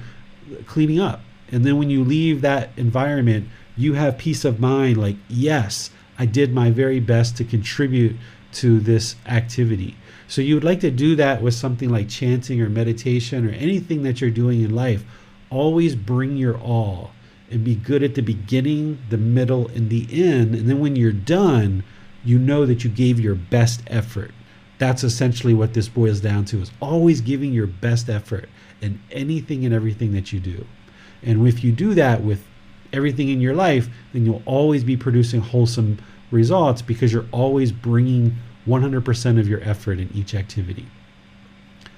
cleaning up. And then when you leave that environment, you have peace of mind, like, yes, I did my very best to contribute to this activity. So you would like to do that with something like chanting or meditation or anything that you're doing in life. Always bring your all and be good at the beginning, the middle, and the end. And then when you're done, you know that you gave your best effort. That's essentially what this boils down to, is always giving your best effort in anything and everything that you do. And if you do that with everything in your life, then you'll always be producing wholesome results because you're always bringing 100% of your effort in each activity.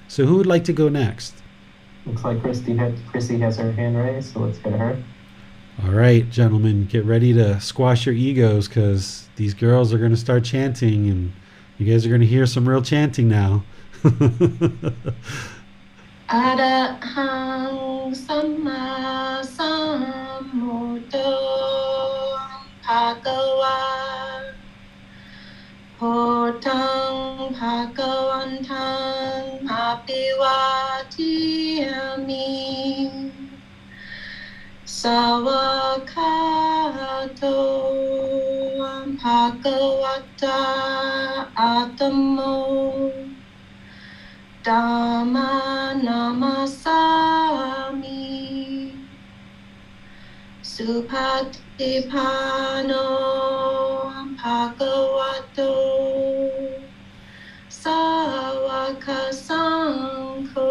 So who would like to go next? Looks like Chrissy has her hand raised, so let's go to her. All right, gentlemen, get ready to squash your egos because these girls are going to start chanting and you guys are going to hear some real chanting now. Arahang Samma Sambuddho Bhagava Bhutang Bhagavantang Abhivadiyami Savakato Bhagavata Atamo Dhamma Namasami Supatipano Bhagavato Savaka Sangho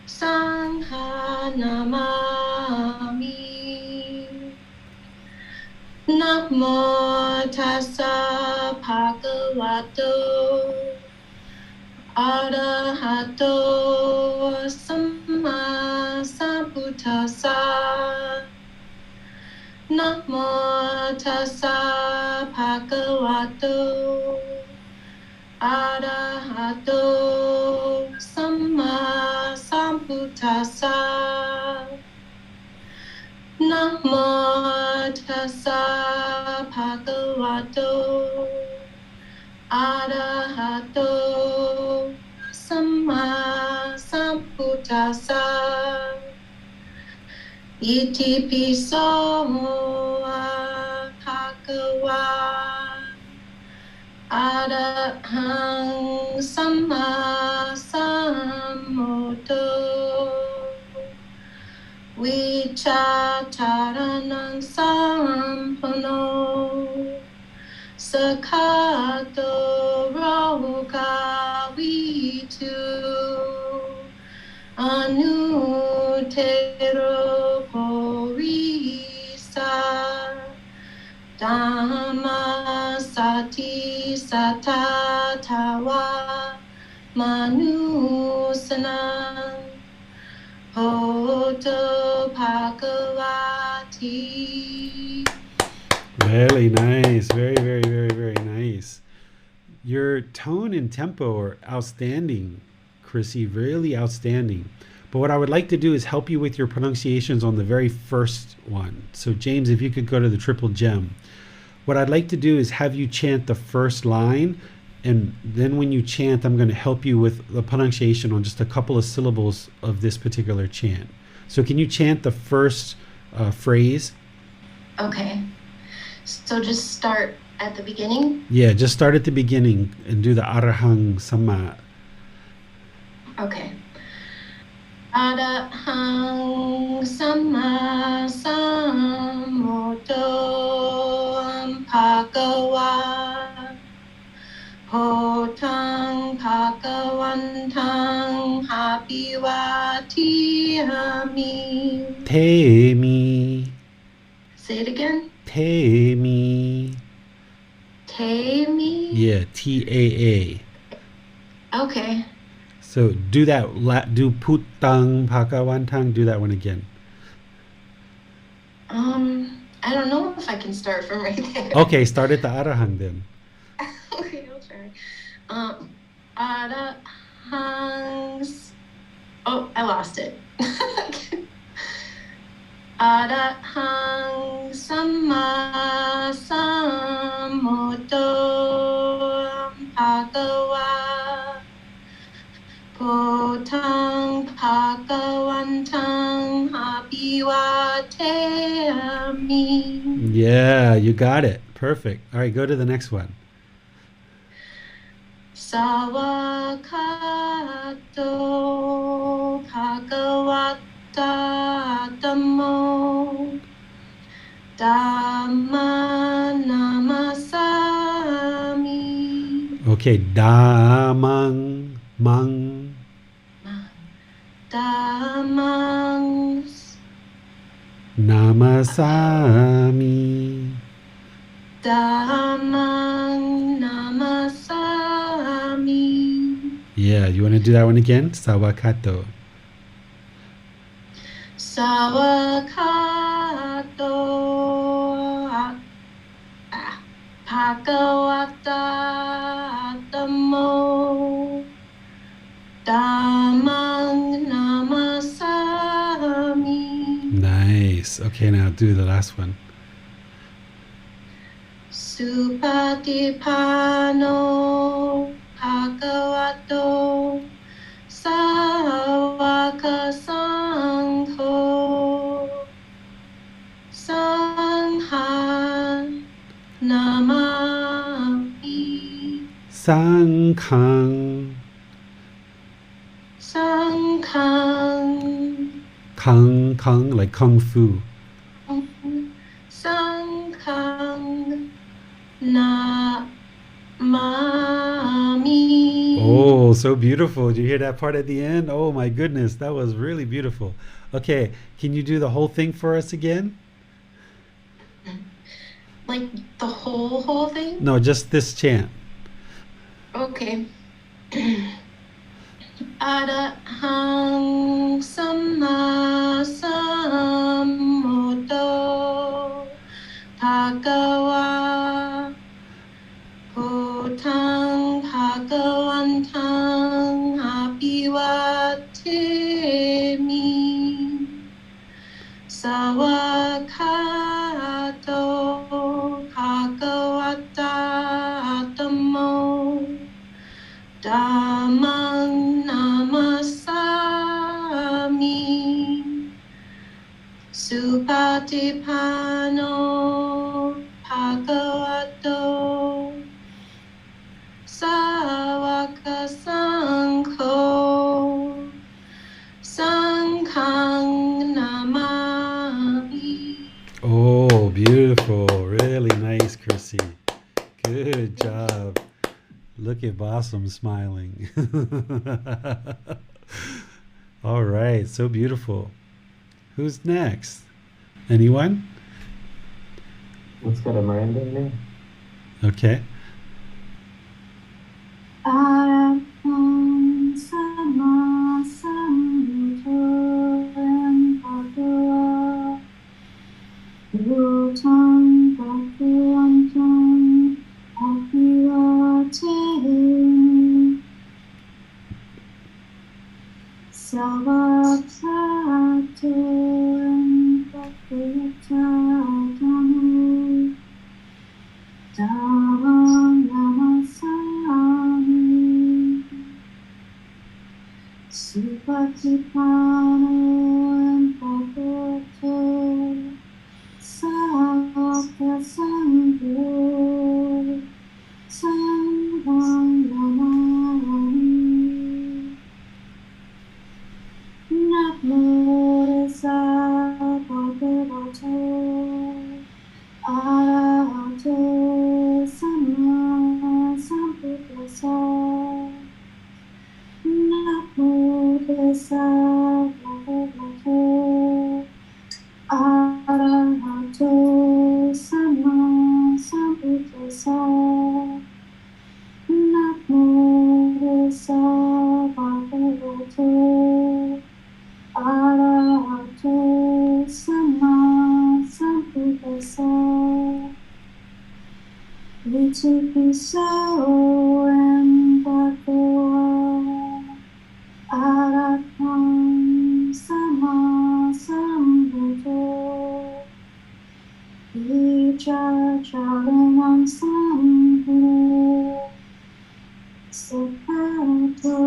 Sangha Namami Namo Tassa Bhagavato Arahato Samma Sambuddhassa Namo Tassa Bhagavato Arahato Samma Sambuddhassa Namo Tassa Bhagavato Arahato Samma Sambuddhassa Iti piso Bhagava Arahang Samma Sambuddho Vichataranang Sampanno Sakato Roga Vitu Anutero Porisa Dhamma Sati Satatawa Manusanam Hoto Bhagavati. Very nice. Very, very, very, very nice. Your tone and tempo are outstanding, Chrissy. Really outstanding. But what I would like to do is help you with your pronunciations on the very first one. So James, if you could go to the triple gem. What I'd like to do is have you chant the first line, and then when you chant, I'm going to help you with the pronunciation on just a couple of syllables of this particular chant. So can you chant the first phrase? Okay. So just start at the beginning? Yeah, just start at the beginning and do the Arahang Samma. Okay. Arahang Samma Sambuddho Bhagava Bhutang Bhagavantang Abhivadiyami Temi. Say it again. Te mi. Te mi. Yeah, Taa. Okay. So do that. Do putang bhagavantang. Do that one again. I don't know if I can start from right there. Okay, start at the arahang then. Okay, I'll try. Arahangs. Oh, I lost it. Arahang Samma Sambuddho Bhagava Potang Bhagavantang Abhivateyami. Yeah, you got it. Perfect. All right, go to the next one. Sawakato Bhagavata Dhammo Dhamma Namasami. Okay, damang mang. Dhammang Namasami. Dhammang Namasami. Yeah, you want to do that one again? Sawakato. Sawakato Bhagavata Dhammo Dhammang Namasami. Nice. Okay, now do the last one. Supatipano Bhagavato Sāvaka Sangho Sangha Namami. Sankhang. Sankhang Kang, like kung fu. Sankhang Namami. Oh, so beautiful. Did you hear that part at the end? Oh my goodness, that was really beautiful. Okay, can you do the whole thing for us again? Like the whole thing? No, just this chant. Okay. Arahang Samma Sambuddho Bhagava Potang Bhagavantang Abhivateyami. Sawakato Bhagavata Dhammo Dhammang Namasami. Supatipano Bhagavato Sāvaka Sangho Sankhang Namami. Oh, beautiful. Really nice, Chrissy. Good job. Look at Blossom smiling. All right, so beautiful. Who's next? Anyone? Let's go to Miranda in there. Okay. Arahang Samma Sambuddho Bhagava Bhutang Bhagavantang Abhivateyami. Sawakato Bhagavata Dhammo Dhammang Namasami. Itipiso and Bhagava Aratam Sama Sambuddho Ija Jalanam Sambhu Sapato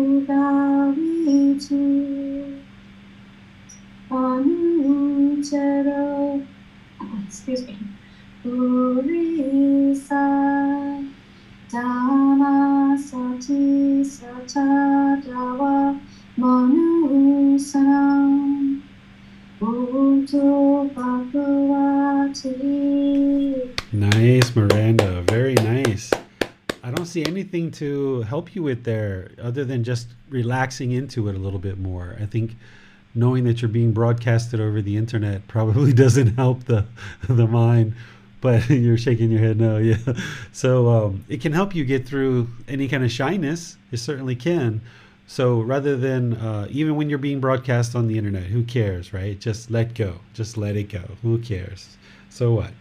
Lodaviti Anutero excuse me Purisa Dhamma Sati Satadawa Manusanam Buddho Bhagavati. Nice, Miranda. Very nice. I don't see anything to help you with there other than just relaxing into it a little bit more. I think knowing that you're being broadcasted over the internet probably doesn't help the mind, but you're shaking your head no. Yeah. So it can help you get through any kind of shyness. It certainly can. So rather than even when you're being broadcast on the internet, who cares, right? Just let go. Just let it go. Who cares? So what?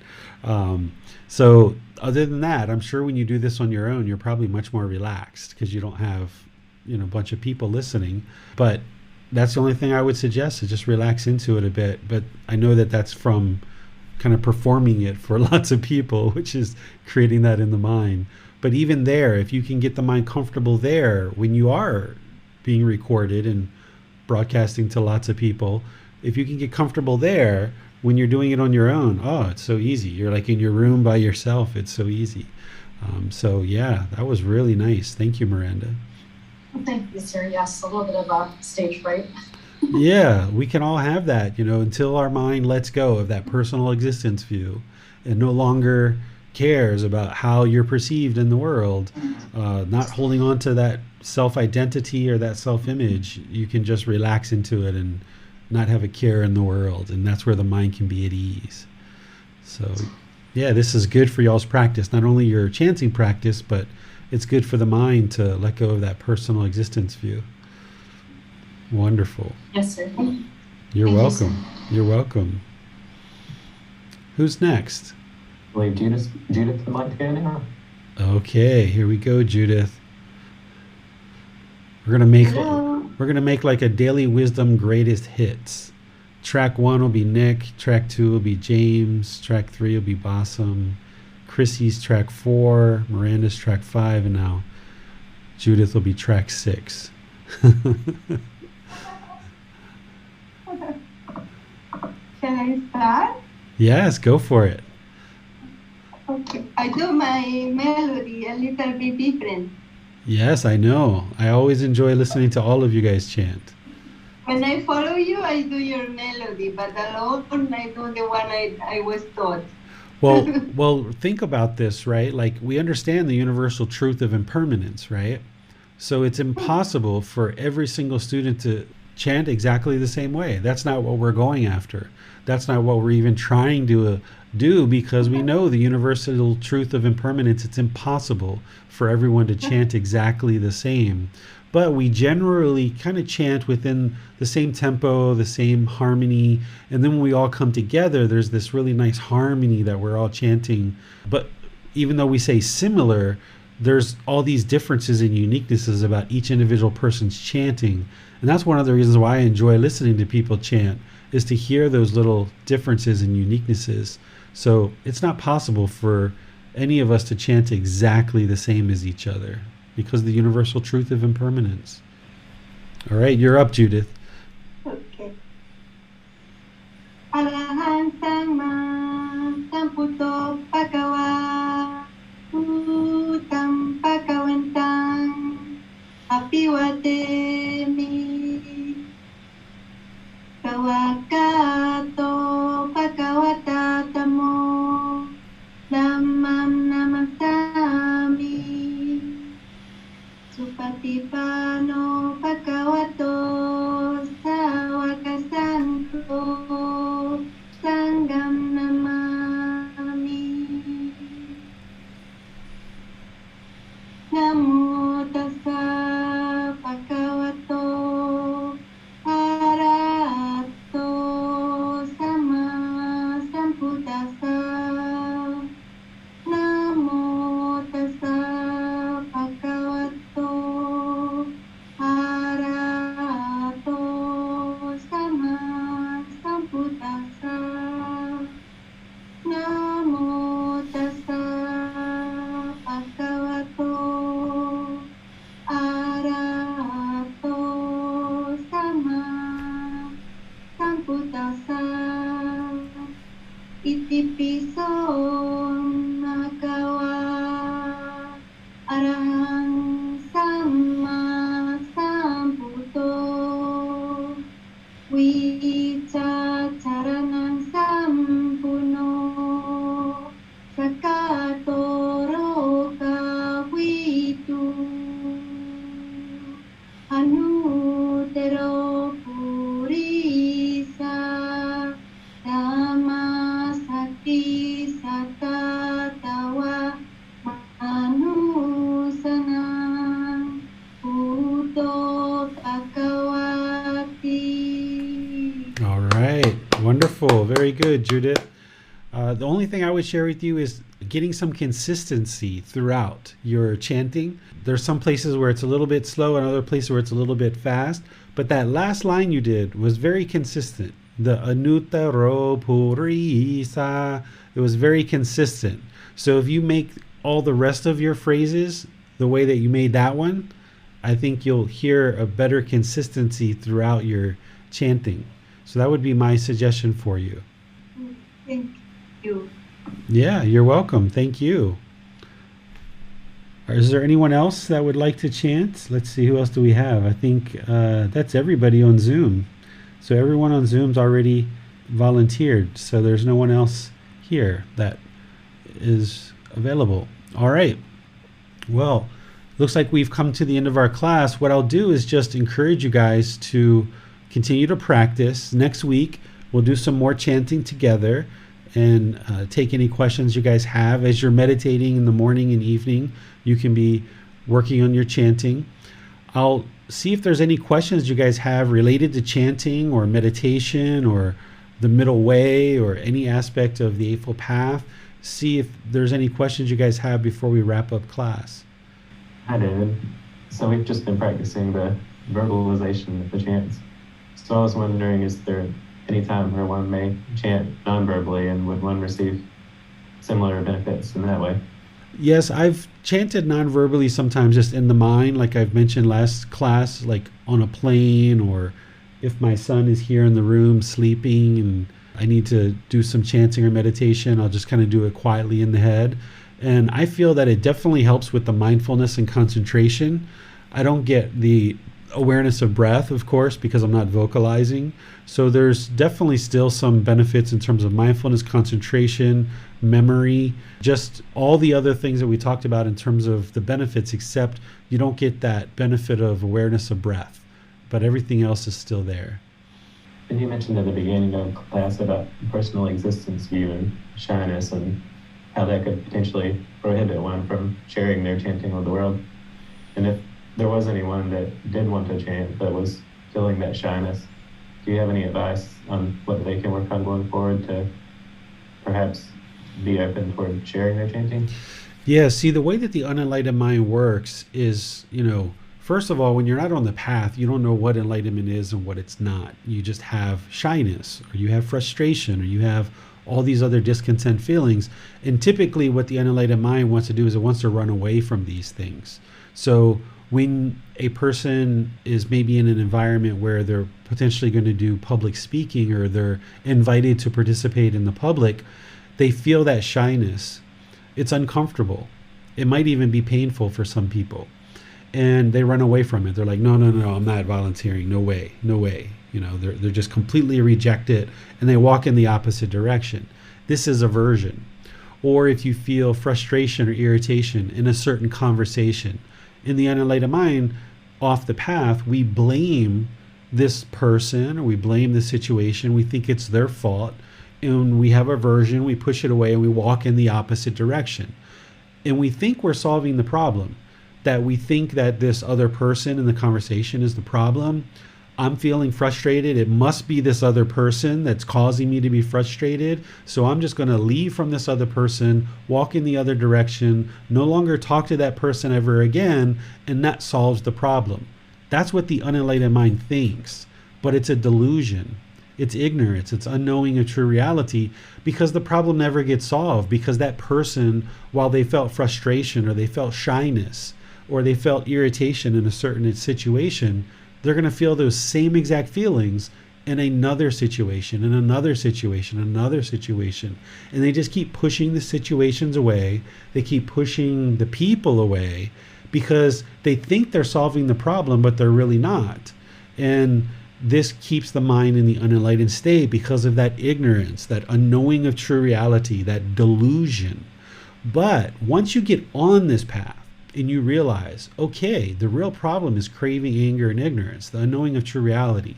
So other than that, I'm sure when you do this on your own, you're probably much more relaxed because you don't have, a bunch of people listening. But that's the only thing I would suggest is just relax into it a bit. But I know that that's from kind of performing it for lots of people, which is creating that in the mind. But even there, if you can get the mind comfortable there when you are being recorded and broadcasting to lots of people, if you can get comfortable there when you're doing it on your own, it's so easy. You're like in your room by yourself. It's so easy. So yeah, that was really nice. Thank you, Miranda. Thank you, sir. Yes, a little bit of a stage fright. Yeah, we can all have that, until our mind lets go of that personal existence view and no longer cares about how you're perceived in the world, not holding on to that self-identity or that self-image. You can just relax into it and not have a care in the world, and that's where the mind can be at ease. So yeah, this is good for y'all's practice, not only your chanting practice, but it's good for the mind to let go of that personal existence view. Wonderful. Yes, sir. You're Thank you, welcome. sir. You're welcome. Who's next? I believe Judith would like to go now. Okay, here we go, Judith. We're gonna Hello. make like a daily wisdom greatest hits. Track 1 will be Nick, track 2 will be James, track 3 will be Bassam, Chrissy's track 4, Miranda's track 5, and now Judith will be track 6. Can I start? Yes, go for it. Okay. I do my melody a little bit different. Yes, I know. I always enjoy listening to all of you guys chant. When I follow you, I do your melody, but alone I do the one I was taught. Well, think about this, right? Like, we understand the universal truth of impermanence, right? So it's impossible for every single student to chant exactly the same way. That's not what we're going after. That's not what we're even trying to do, because we know the universal truth of impermanence. It's impossible for everyone to chant exactly the same. But we generally kind of chant within the same tempo, the same harmony. And then when we all come together, there's this really nice harmony that we're all chanting. But even though we say similar, there's all these differences and uniquenesses about each individual person's chanting. And that's one of the reasons why I enjoy listening to people chant, is to hear those little differences and uniquenesses. So it's not possible for any of us to chant exactly the same as each other, because of the universal truth of impermanence. All right, you're up, Judith. Okay. Arahant Sama Samputo Pakawa Utam Pakawantang Apiwatemi Kawakato Pakawata Tamo Lamam Namasami Supatipano Pakawato Sawakasanto Sanggam Namami Namo Tassa Pakawata tassa. Namo tassa bhagavato arahato sama sambuddhassa. Iti piso bhagava arahang sama sambuddho. Wicacaranang sampuno sakatoro kawitu anutero purisa dhamma sakti satatawa manusanang buddho bhagavati. All right. Wonderful. Very good, Judith. The only thing I would share with you is getting some consistency throughout your chanting. There's some places where it's a little bit slow and other places where it's a little bit fast. But that last line you did was very consistent. The anuttaro purisa, it was very consistent. So if you make all the rest of your phrases the way that you made that one, I think you'll hear a better consistency throughout your chanting. So that would be my suggestion for you. Thank you. Yeah, you're welcome. Thank you. Is there anyone else that would like to chant? Let's see, who else do we have? I think that's everybody on Zoom. So everyone on Zoom's already volunteered. So there's no one else here that is available. All right. Well, looks like we've come to the end of our class. What I'll do is just encourage you guys to continue to practice. Next week, we'll do some more chanting together and take any questions you guys have. As you're meditating in the morning and evening, you can be working on your chanting. I'll see if there's any questions you guys have related to chanting or meditation or the middle way or any aspect of the Eightfold Path. See if there's any questions you guys have before we wrap up class. Hi, David. So we've just been practicing the verbalization of the chants. So I was wondering, is there any time where one may chant non-verbally, and would one receive similar benefits in that way? Yes, I've chanted non-verbally sometimes just in the mind, like I've mentioned last class, like on a plane, or if my son is here in the room sleeping and I need to do some chanting or meditation, I'll just kind of do it quietly in the head. And I feel that it definitely helps with the mindfulness and concentration. I don't get the awareness of breath, of course, because I'm not vocalizing. So there's definitely still some benefits in terms of mindfulness, concentration, memory, just all the other things that we talked about in terms of the benefits, except you don't get that benefit of awareness of breath, but everything else is still there. And you mentioned at the beginning of class about personal existence view and shyness and how that could potentially prohibit one from sharing their chanting with the world. And if there was anyone that did want to chant that was feeling that shyness, do you have any advice on what they can work on going forward to perhaps be open toward sharing their chanting? Yeah, see, the way that the unenlightened mind works is, first of all, when you're not on the path, you don't know what enlightenment is and what it's not. You just have shyness, or you have frustration, or you have all these other discontent feelings. And typically what the unenlightened mind wants to do is it wants to run away from these things. So when a person is maybe in an environment where they're potentially going to do public speaking, or they're invited to participate in the public, they feel that shyness. It's uncomfortable. It might even be painful for some people. And they run away from it. They're like, no, I'm not volunteering. No way. They're just completely reject it, and they walk in the opposite direction. This is aversion. Or if you feel frustration or irritation in a certain conversation, in the unenlightened mind, off the path, we blame this person, or we blame the situation. We think it's their fault, and we have aversion. We push it away, and we walk in the opposite direction. And we think we're solving the problem, that we think that this other person in the conversation is the problem. I'm feeling frustrated. It must be this other person that's causing me to be frustrated. So I'm just going to leave from this other person, walk in the other direction, no longer talk to that person ever again, and that solves the problem. That's what the unenlightened mind thinks, but it's a delusion. It's ignorance. It's unknowing of true reality, because the problem never gets solved, because that person, while they felt frustration or they felt shyness or they felt irritation in a certain situation, they're going to feel those same exact feelings in another situation, in another situation, another situation. And they just keep pushing the situations away. They keep pushing the people away because they think they're solving the problem, but they're really not. And this keeps the mind in the unenlightened state because of that ignorance, that unknowing of true reality, that delusion. But once you get on this path and you realize, okay, the real problem is craving, anger, and ignorance, the unknowing of true reality.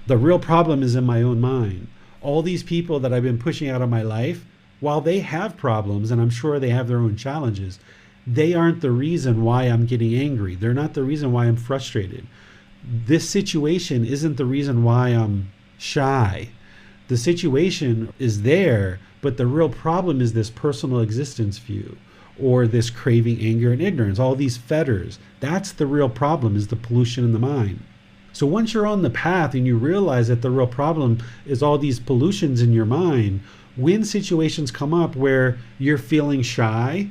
The real problem is in my own mind. All these people that I've been pushing out of my life, while they have problems, and I'm sure they have their own challenges, they aren't the reason why I'm getting angry. They're not the reason why I'm frustrated. This situation isn't the reason why I'm shy. The situation is there, but the real problem is this personal existence view, or this craving, anger, and ignorance, all these fetters. That's the real problem, is the pollution in the mind. So once you're on the path and you realize that the real problem is all these pollutions in your mind, when situations come up where you're feeling shy,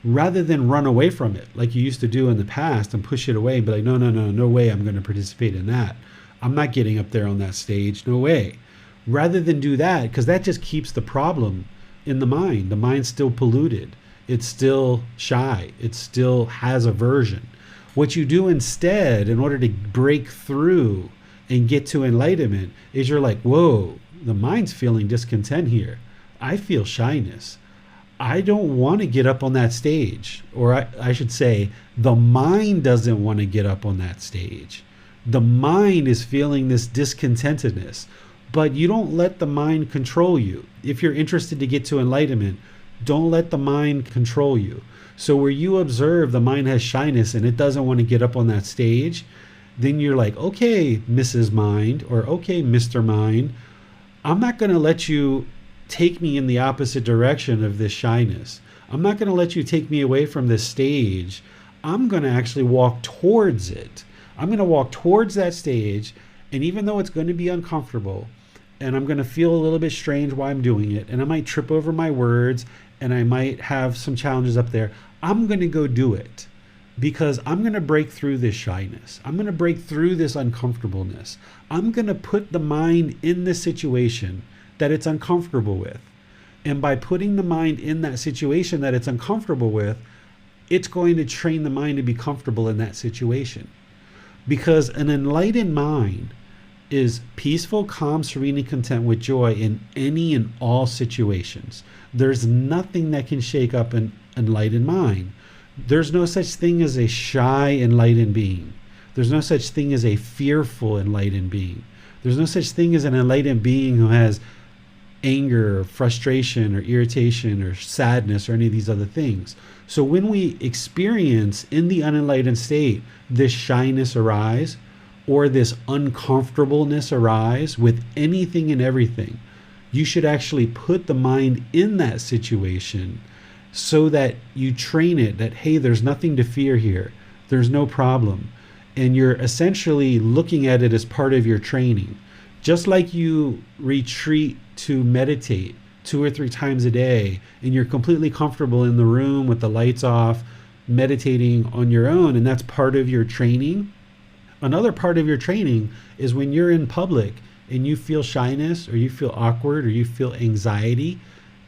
rather than run away from it like you used to do in the past and push it away and be like, no way I'm going to participate in that. I'm not getting up there on that stage, no way. Rather than do that, because that just keeps the problem in the mind. The mind's still polluted. It's still shy. It still has aversion. What you do instead, in order to break through and get to enlightenment, is you're like, whoa, the mind's feeling discontent here. I feel shyness. I don't want to get up on that stage. Or I should say, the mind doesn't want to get up on that stage. The mind is feeling this discontentedness, but you don't let the mind control you. If you're interested to get to enlightenment, don't let the mind control you. So where you observe the mind has shyness and it doesn't want to get up on that stage, then you're like, okay, Mrs. Mind, or okay, Mr. Mind, I'm not going to let you take me in the opposite direction of this shyness. I'm not going to let you take me away from this stage. I'm going to actually walk towards it. I'm going to walk towards that stage, and even though it's going to be uncomfortable, and I'm going to feel a little bit strange while I'm doing it, and I might trip over my words, and I might have some challenges up there, I'm going to go do it because I'm going to break through this shyness. I'm going to break through this uncomfortableness. I'm going to put the mind in this situation that it's uncomfortable with. And by putting the mind in that situation that it's uncomfortable with, it's going to train the mind to be comfortable in that situation. Because an enlightened mind is peaceful, calm, serene, and content with joy in any and all situations. There's nothing that can shake up an enlightened mind. There's no such thing as a shy enlightened being. There's no such thing as a fearful enlightened being. There's no such thing as an enlightened being who has anger or frustration or irritation or sadness or any of these other things. So when we experience in the unenlightened state this shyness arise or this uncomfortableness arise with anything and everything, you should actually put the mind in that situation so that you train it that, hey, there's nothing to fear here. There's no problem. And you're essentially looking at it as part of your training. Just like you retreat to meditate 2 or 3 times a day and you're completely comfortable in the room with the lights off, meditating on your own, and that's part of your training. Another part of your training is when you're in public and you feel shyness or you feel awkward or you feel anxiety.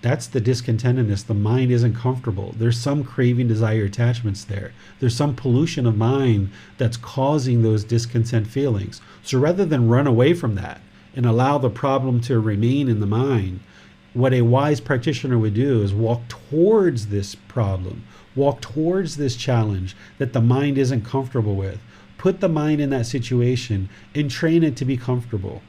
That's the discontentedness. The mind isn't comfortable. There's some craving, desire, attachments there. There's some pollution of mind that's causing those discontent feelings. So rather than run away from that and allow the problem to remain in the mind, what a wise practitioner would do is walk towards this problem, walk towards this challenge that the mind isn't comfortable with. Put the mind in that situation and train it to be comfortable.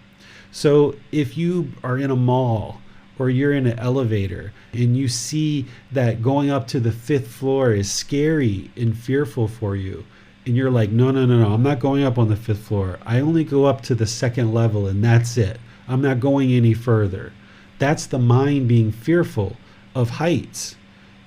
So if you are in a mall or you're in an elevator and you see that going up to the 5th floor is scary and fearful for you, and you're like, no, I'm not going up on the 5th floor. I only go up to the 2nd level and that's it. I'm not going any further. That's the mind being fearful of heights.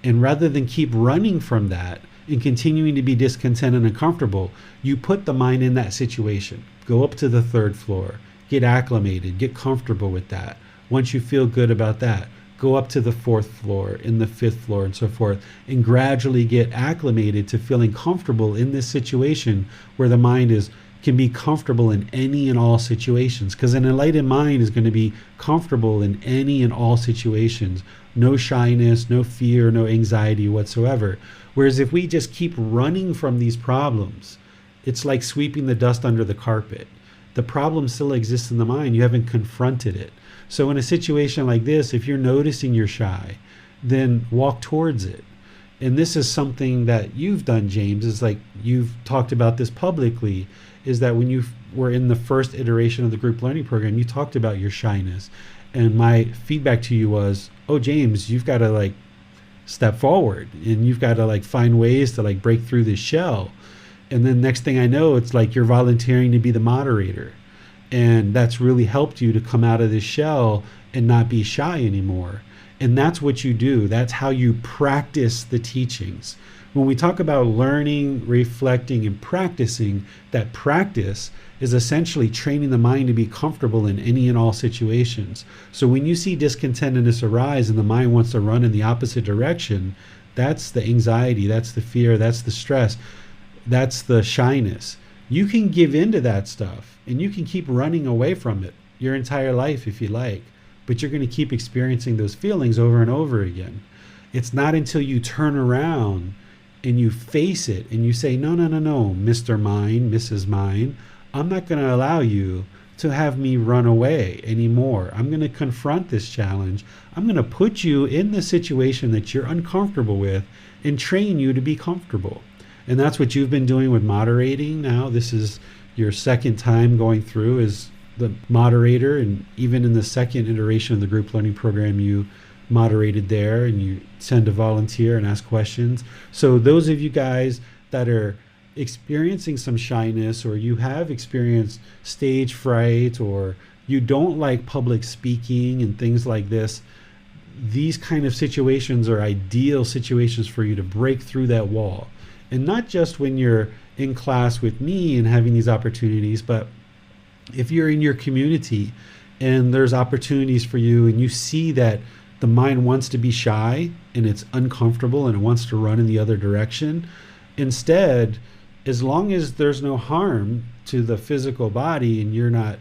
And rather than keep running from that and continuing to be discontent and uncomfortable, you put the mind in that situation. Go up to the 3rd floor. get acclimated, get comfortable with that. Once you feel good about that, go up to the 4th floor, in the 5th floor, and so forth, and gradually get acclimated to feeling comfortable in this situation where the mind can be comfortable in any and all situations. Because an enlightened mind is going to be comfortable in any and all situations. No shyness, no fear, no anxiety whatsoever. Whereas if we just keep running from these problems, it's like sweeping the dust under the carpet. The problem still exists in the mind. You haven't confronted it. So in a situation like this, if you're noticing you're shy, then walk towards it. And this is something that you've done, James, is like you've talked about this publicly, is that when you were in the first iteration of the group learning program, you talked about your shyness. And my feedback to you was, oh, James, you've got to like step forward and you've got to like find ways to like break through this shell. And then next thing I know, it's like you're volunteering to be the moderator. And that's really helped you to come out of this shell and not be shy anymore. And that's what you do. That's how you practice the teachings. When we talk about learning, reflecting, and practicing, that practice is essentially training the mind to be comfortable in any and all situations. So when you see discontentedness arise and the mind wants to run in the opposite direction, that's the anxiety, that's the fear, that's the stress, that's the shyness. You can give into that stuff and you can keep running away from it your entire life if you like, but you're going to keep experiencing those feelings over and over again. It's not until you turn around and you face it and you say, no, Mr. Mind, Mrs. Mind, I'm not going to allow you to have me run away anymore. I'm going to confront this challenge. I'm going to put you in the situation that you're uncomfortable with and train you to be comfortable. And that's what you've been doing with moderating now. This is your second time going through as the moderator. And even in the second iteration of the group learning program, you moderated there and you tend to volunteer and ask questions. So those of you guys that are experiencing some shyness, or you have experienced stage fright, or you don't like public speaking and things like this, these kind of situations are ideal situations for you to break through that wall. And not just when you're in class with me and having these opportunities, but if you're in your community and there's opportunities for you and you see that the mind wants to be shy and it's uncomfortable and it wants to run in the other direction, instead, as long as there's no harm to the physical body and you're not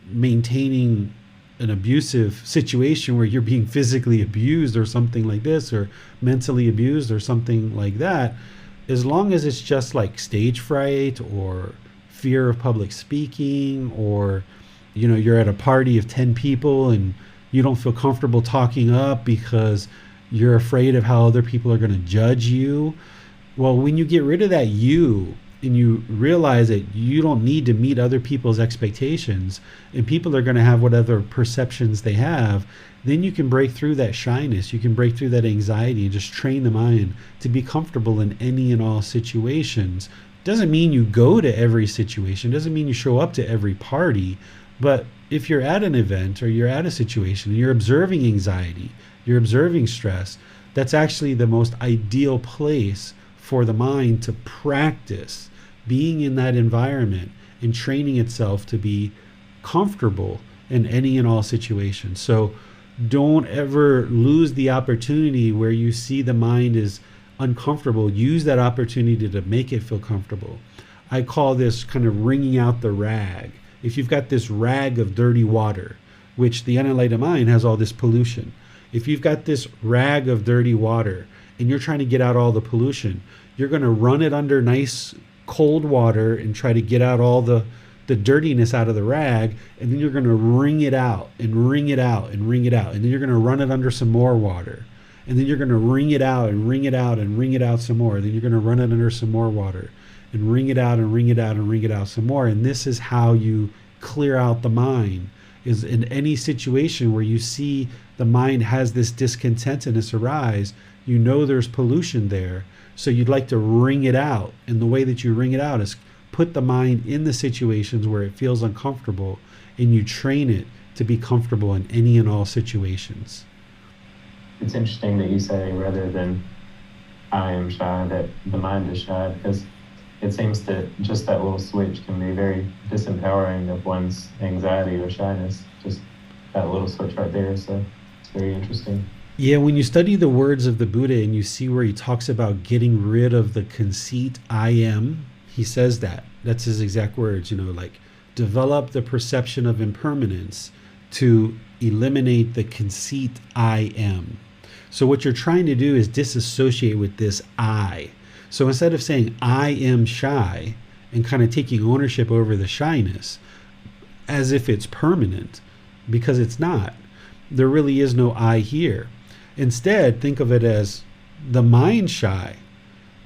maintaining an abusive situation where you're being physically abused or something like this, or mentally abused or something like that, as long as it's just like stage fright or fear of public speaking, or you're at a party of 10 people and you don't feel comfortable talking up because you're afraid of how other people are going to judge you. Well, when you get rid of that you and you realize that you don't need to meet other people's expectations and people are going to have whatever perceptions they have, then you can break through that shyness, you can break through that anxiety and just train the mind to be comfortable in any and all situations. Doesn't mean you go to every situation, doesn't mean you show up to every party, but if you're at an event or you're at a situation and you're observing anxiety, you're observing stress, that's actually the most ideal place for the mind to practice being in that environment and training itself to be comfortable in any and all situations. So don't ever lose the opportunity where you see the mind is uncomfortable. Use that opportunity to make it feel comfortable. I call this kind of wringing out the rag. If you've got this rag of dirty water, which the unenlightened mind has all this pollution. If you've got this rag of dirty water and you're trying to get out all the pollution, you're going to run it under nice cold water and try to get out all the dirtiness out of the rag, and then you're going to wring it out and wring it out and wring it out, and then you're going to run it under some more water, and then you're going to wring it out and wring it out and wring it out some more, then you're going to run it under some more water and wring it out and wring it out and wring it out some more. And this is how you clear out the mind, is in any situation where you see the mind has this discontentedness arise, you know there's pollution there, so you'd like to wring it out. And the way that you wring it out is put the mind in the situations where it feels uncomfortable, and you train it to be comfortable in any and all situations. It's interesting that you say rather than I am shy, that the mind is shy, because it seems that just that little switch can be very disempowering of one's anxiety or shyness. Just that little switch right there. So it's very interesting. Yeah, when you study the words of the Buddha and you see where he talks about getting rid of the conceit I am, he says that. That's his exact words, like develop the perception of impermanence to eliminate the conceit I am. So what you're trying to do is disassociate with this I. So instead of saying I am shy and kind of taking ownership over the shyness as if it's permanent, because it's not. There really is no I here. Instead, think of it as the mind shy,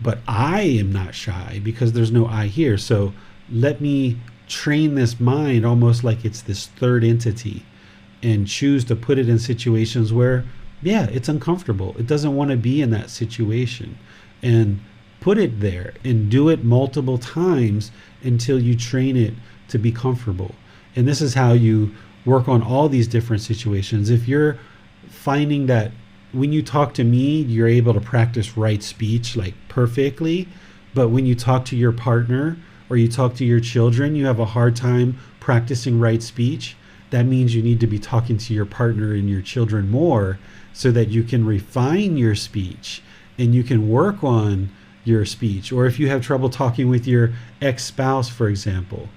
but I am not shy because there's no I here. So let me train this mind almost like it's this third entity and choose to put it in situations where, yeah, it's uncomfortable. It doesn't want to be in that situation. And put it there and do it multiple times until you train it to be comfortable. And this is how you work on all these different situations. If you're finding that when you talk to me, you're able to practice right speech like perfectly, but when you talk to your partner or you talk to your children, you have a hard time practicing right speech, that means you need to be talking to your partner and your children more so that you can refine your speech and you can work on your speech. Or if you have trouble talking with your ex-spouse, for example,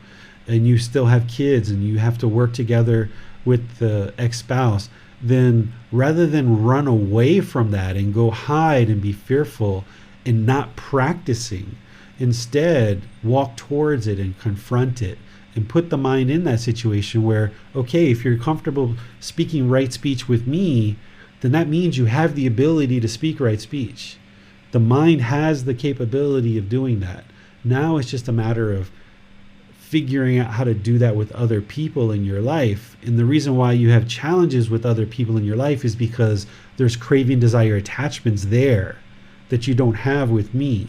and you still have kids and you have to work together with the ex-spouse, then rather than run away from that and go hide and be fearful and not practicing, instead walk towards it and confront it and put the mind in that situation where, okay, if you're comfortable speaking right speech with me, then that means you have the ability to speak right speech. The mind has the capability of doing that. Now it's just a matter of figuring out how to do that with other people in your life. And the reason why you have challenges with other people in your life is because there's craving, desire, attachments there that you don't have with me.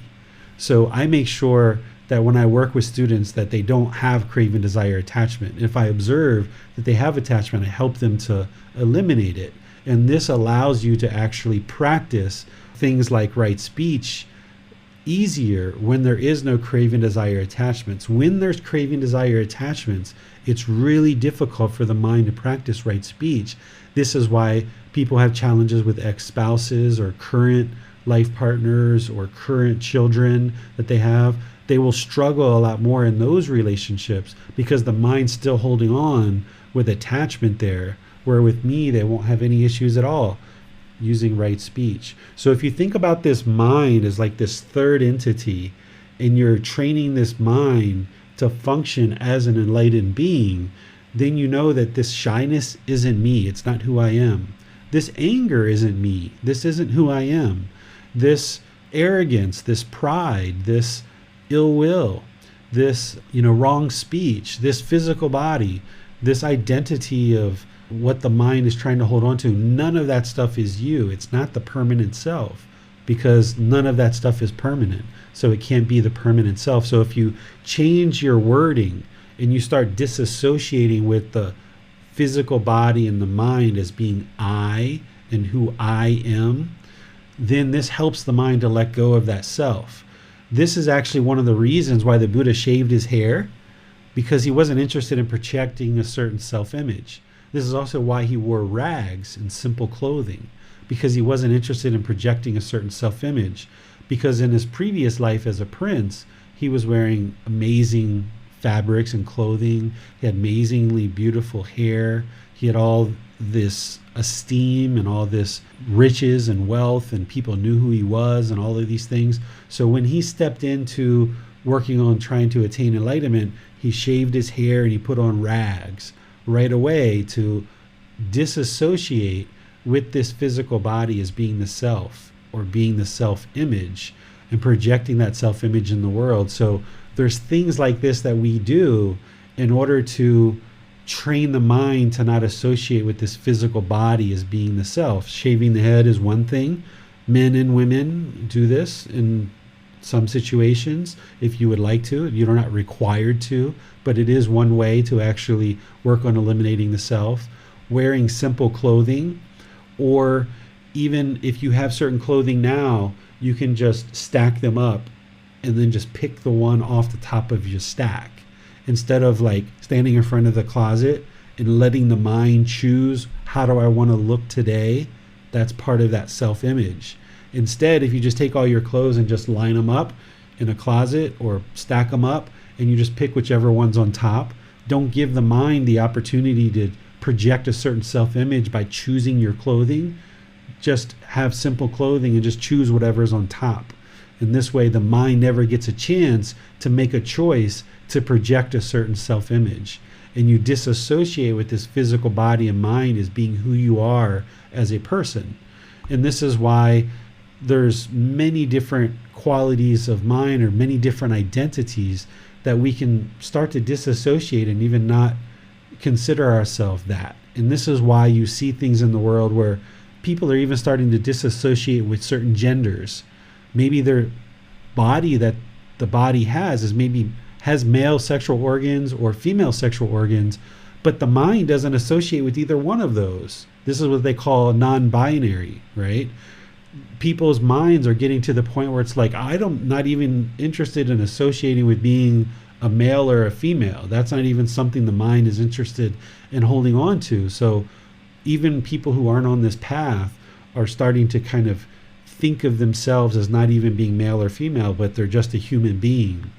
So I make sure that when I work with students that they don't have craving, desire, attachment. If I observe that they have attachment, I help them to eliminate it. And this allows you to actually practice things like right speech easier when there is no craving, desire, attachments. When there's craving, desire, attachments, it's really difficult for the mind to practice right speech. This is why people have challenges with ex-spouses or current life partners or current children that they have. They will struggle a lot more in those relationships because the mind's still holding on with attachment there, where with me, they won't have any issues at all using right speech. So if you think about this mind as like this third entity and you're training this mind to function as an enlightened being, then you know that this shyness isn't me. It's not who I am. This anger isn't me. This isn't who I am. This arrogance, this pride, this ill will, this wrong speech, this physical body, this identity of what the mind is trying to hold on to, none of that stuff is you. It's not the permanent self, because none of that stuff is permanent. So it can't be the permanent self. So if you change your wording and you start disassociating with the physical body and the mind as being I and who I am, then this helps the mind to let go of that self. This is actually one of the reasons why the Buddha shaved his hair, because he wasn't interested in projecting a certain self-image. This is also why he wore rags and simple clothing, because he wasn't interested in projecting a certain self-image. Because in his previous life as a prince, he was wearing amazing fabrics and clothing. He had amazingly beautiful hair. He had all this esteem and all this riches and wealth, and people knew who he was and all of these things. So when he stepped into working on trying to attain enlightenment, he shaved his hair and he put on rags right away to disassociate with this physical body as being the self or being the self-image and projecting that self-image in the world. So there's things like this that we do in order to train the mind to not associate with this physical body as being the self. Shaving the head is one thing. Men and women do this in some situations if you would like to. You're not required to, but it is one way to actually work on eliminating the self. Wearing simple clothing, or even if you have certain clothing now, you can just stack them up and then just pick the one off the top of your stack, instead of like standing in front of the closet and letting the mind choose, how do I want to look today? That's part of that self-image. Instead, if you just take all your clothes and just line them up in a closet or stack them up, and you just pick whichever one's on top, don't give the mind the opportunity to project a certain self-image by choosing your clothing. Just have simple clothing and just choose whatever's on top. In this way, the mind never gets a chance to make a choice to project a certain self-image. And you disassociate with this physical body and mind as being who you are as a person. And this is why there's many different qualities of mind, or many different identities, that we can start to disassociate and even not consider ourselves that. And this is why you see things in the world where people are even starting to disassociate with certain genders. Maybe their body that the body has has male sexual organs or female sexual organs, but the mind doesn't associate with either one of those. This is what they call non-binary, right? People's minds are getting to the point where it's like, I'm not even interested in associating with being a male or a female. That's not even something the mind is interested in holding on to. So even people who aren't on this path are starting to kind of think of themselves as not even being male or female, but they're just a human being,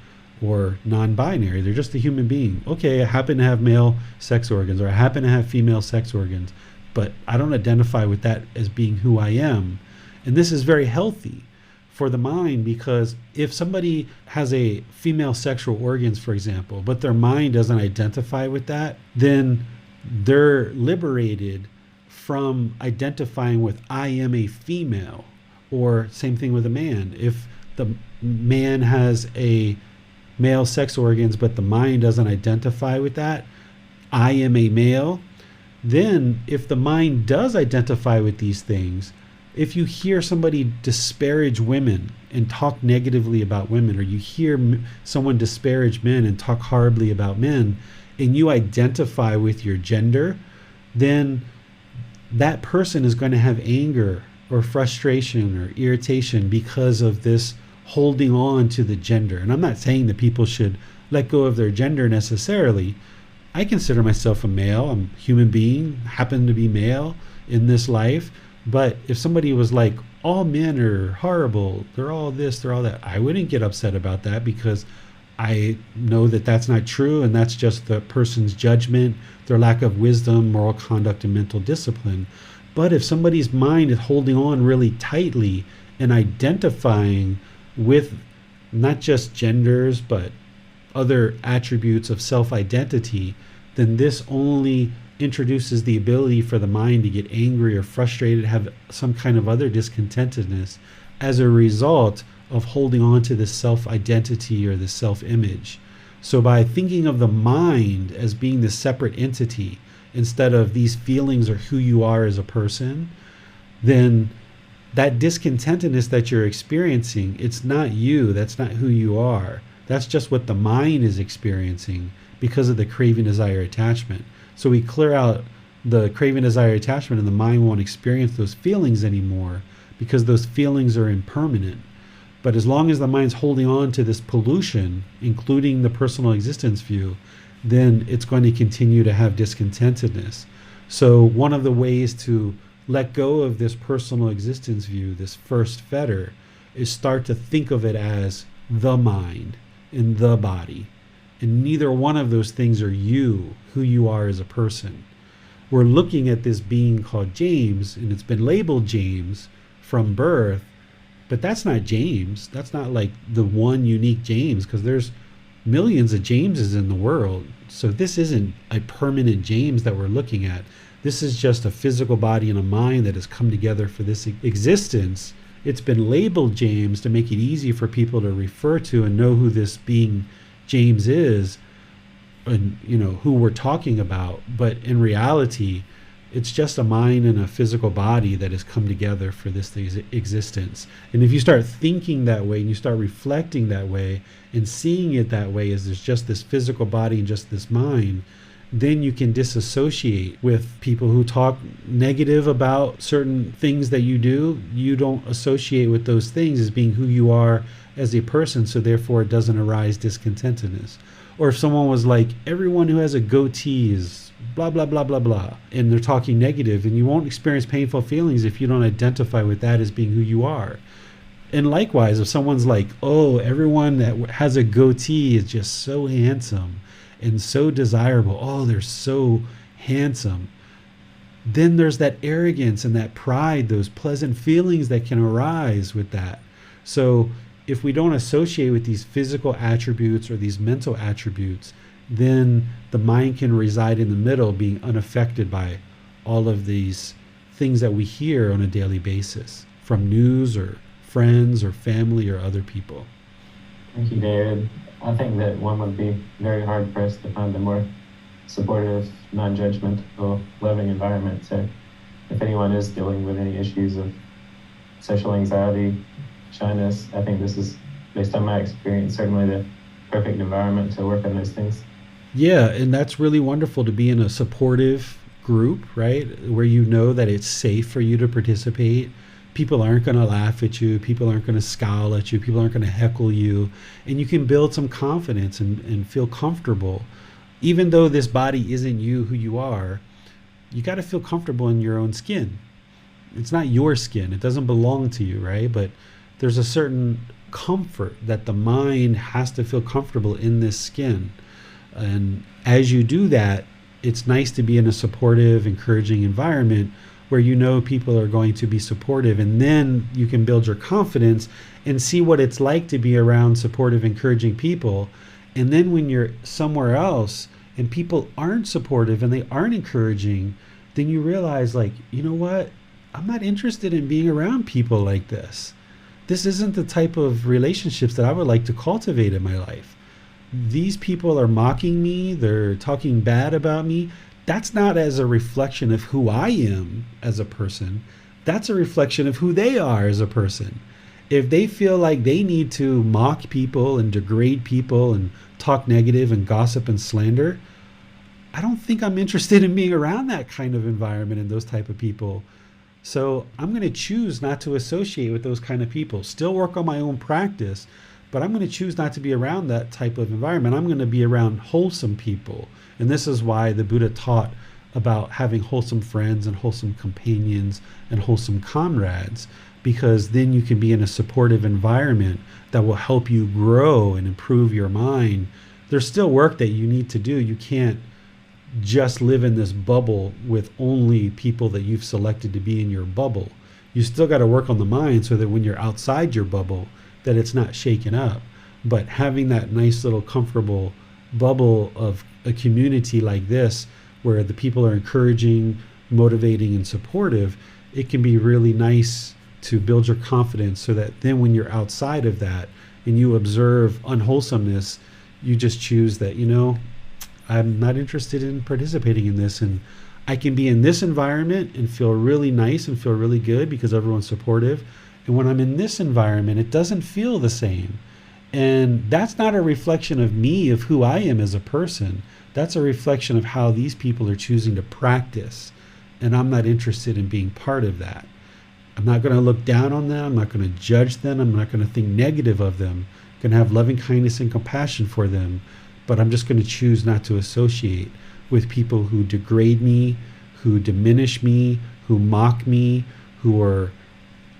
or non-binary. They're just a human being. Okay, I happen to have male sex organs, or I happen to have female sex organs, but I don't identify with that as being who I am. And this is very healthy for the mind, because if somebody has a female sexual organs, for example, but their mind doesn't identify with that, then they're liberated from identifying with I am a female. Or same thing with a man. If the man has a male sex organs, but the mind doesn't identify with that, I am a male, then if the mind does identify with these things, if you hear somebody disparage women and talk negatively about women, or you hear someone disparage men and talk horribly about men, and you identify with your gender, then that person is going to have anger or frustration or irritation because of this holding on to the gender. And I'm not saying that people should let go of their gender necessarily. I consider myself a male. I'm a human being, happen to be male in this life. But if somebody was like, all men are horrible, they're all this, they're all that, I wouldn't get upset about that, because I know that that's not true, and that's just the person's judgment, their lack of wisdom, moral conduct, and mental discipline. But if somebody's mind is holding on really tightly and identifying with not just genders, but other attributes of self-identity, then this only introduces the ability for the mind to get angry or frustrated, have some kind of other discontentedness as a result of holding on to this self-identity or this self-image. So by thinking of the mind as being this separate entity, instead of these feelings or who you are as a person, then that discontentedness that you're experiencing, it's not you, that's not who you are. That's just what the mind is experiencing because of the craving, desire, attachment. So we clear out the craving, desire, attachment, and the mind won't experience those feelings anymore, because those feelings are impermanent. But as long as the mind's holding on to this pollution, including the personal existence view, then it's going to continue to have discontentedness. So one of the ways to let go of this personal existence view, this first fetter, is start to think of it as the mind and the body. And neither one of those things are you, who you are as a person. We're looking at this being called James, and it's been labeled James from birth, but that's not James. That's not like the one unique James, because there's millions of Jameses in the world. So this isn't a permanent James that we're looking at. This is just a physical body and a mind that has come together for this existence. It's been labeled James to make it easy for people to refer to and know who this being James is, and who we're talking about. But in reality, it's just a mind and a physical body that has come together for this existence. And if you start thinking that way, and you start reflecting that way and seeing it that way, as there's just this physical body and just this mind, then you can disassociate with people who talk negative about certain things that you do. You don't associate with those things as being who you are as a person, so therefore it doesn't arise discontentedness. Or if someone was like, everyone who has a goatee is blah, blah, blah, blah, blah, and they're talking negative, and you won't experience painful feelings if you don't identify with that as being who you are. And likewise, if someone's like, oh, everyone that has a goatee is just so handsome and so desirable, oh, they're so handsome, then there's that arrogance and that pride, those pleasant feelings that can arise with that. So if we don't associate with these physical attributes or these mental attributes, then the mind can reside in the middle, being unaffected by all of these things that we hear on a daily basis from news or friends or family or other people. Thank you, David. I think that one would be very hard pressed to find a more supportive, non-judgmental, loving environment. So if anyone is dealing with any issues of social anxiety, shyness, I think this is, based on my experience, certainly the perfect environment to work on those things. Yeah, and that's really wonderful to be in a supportive group, right? Where you know that it's safe for you to participate. People aren't going to laugh at you. People aren't going to scowl at you. People aren't going to heckle you. And you can build some confidence and feel comfortable. Even though this body isn't you, who you are, you got to feel comfortable in your own skin. It's not your skin. It doesn't belong to you, right? But there's a certain comfort that the mind has to feel comfortable in this skin. And as you do that, it's nice to be in a supportive, encouraging environment where you know people are going to be supportive, and then you can build your confidence and see what it's like to be around supportive, encouraging people. And then when you're somewhere else and people aren't supportive and they aren't encouraging, then you realize, like, you know what? I'm not interested in being around people like this. This isn't the type of relationships that I would like to cultivate in my life. These people are mocking me. They're talking bad about me. That's not as a reflection of who I am as a person. That's a reflection of who they are as a person. If they feel like they need to mock people and degrade people and talk negative and gossip and slander, I don't think I'm interested in being around that kind of environment and those type of people. So I'm going to choose not to associate with those kind of people. Still work on my own practice, but I'm going to choose not to be around that type of environment. I'm going to be around wholesome people. And this is why the Buddha taught about having wholesome friends and wholesome companions and wholesome comrades, because then you can be in a supportive environment that will help you grow and improve your mind. There's still work that you need to do. You can't just live in this bubble with only people that you've selected to be in your bubble. You still got to work on the mind so that when you're outside your bubble, that it's not shaken up. But having that nice little comfortable bubble of a community like this, where the people are encouraging, motivating, and supportive, it can be really nice to build your confidence so that then when you're outside of that and you observe unwholesomeness, you just choose that, you know, I'm not interested in participating in this, and I can be in this environment and feel really nice and feel really good because everyone's supportive. And when I'm in this environment, it doesn't feel the same. And that's not a reflection of me, of who I am as a person. That's a reflection of how these people are choosing to practice. And I'm not interested in being part of that. I'm not going to look down on them. I'm not going to judge them. I'm not going to think negative of them. I'm going to have loving kindness and compassion for them. But I'm just going to choose not to associate with people who degrade me, who diminish me, who mock me, who are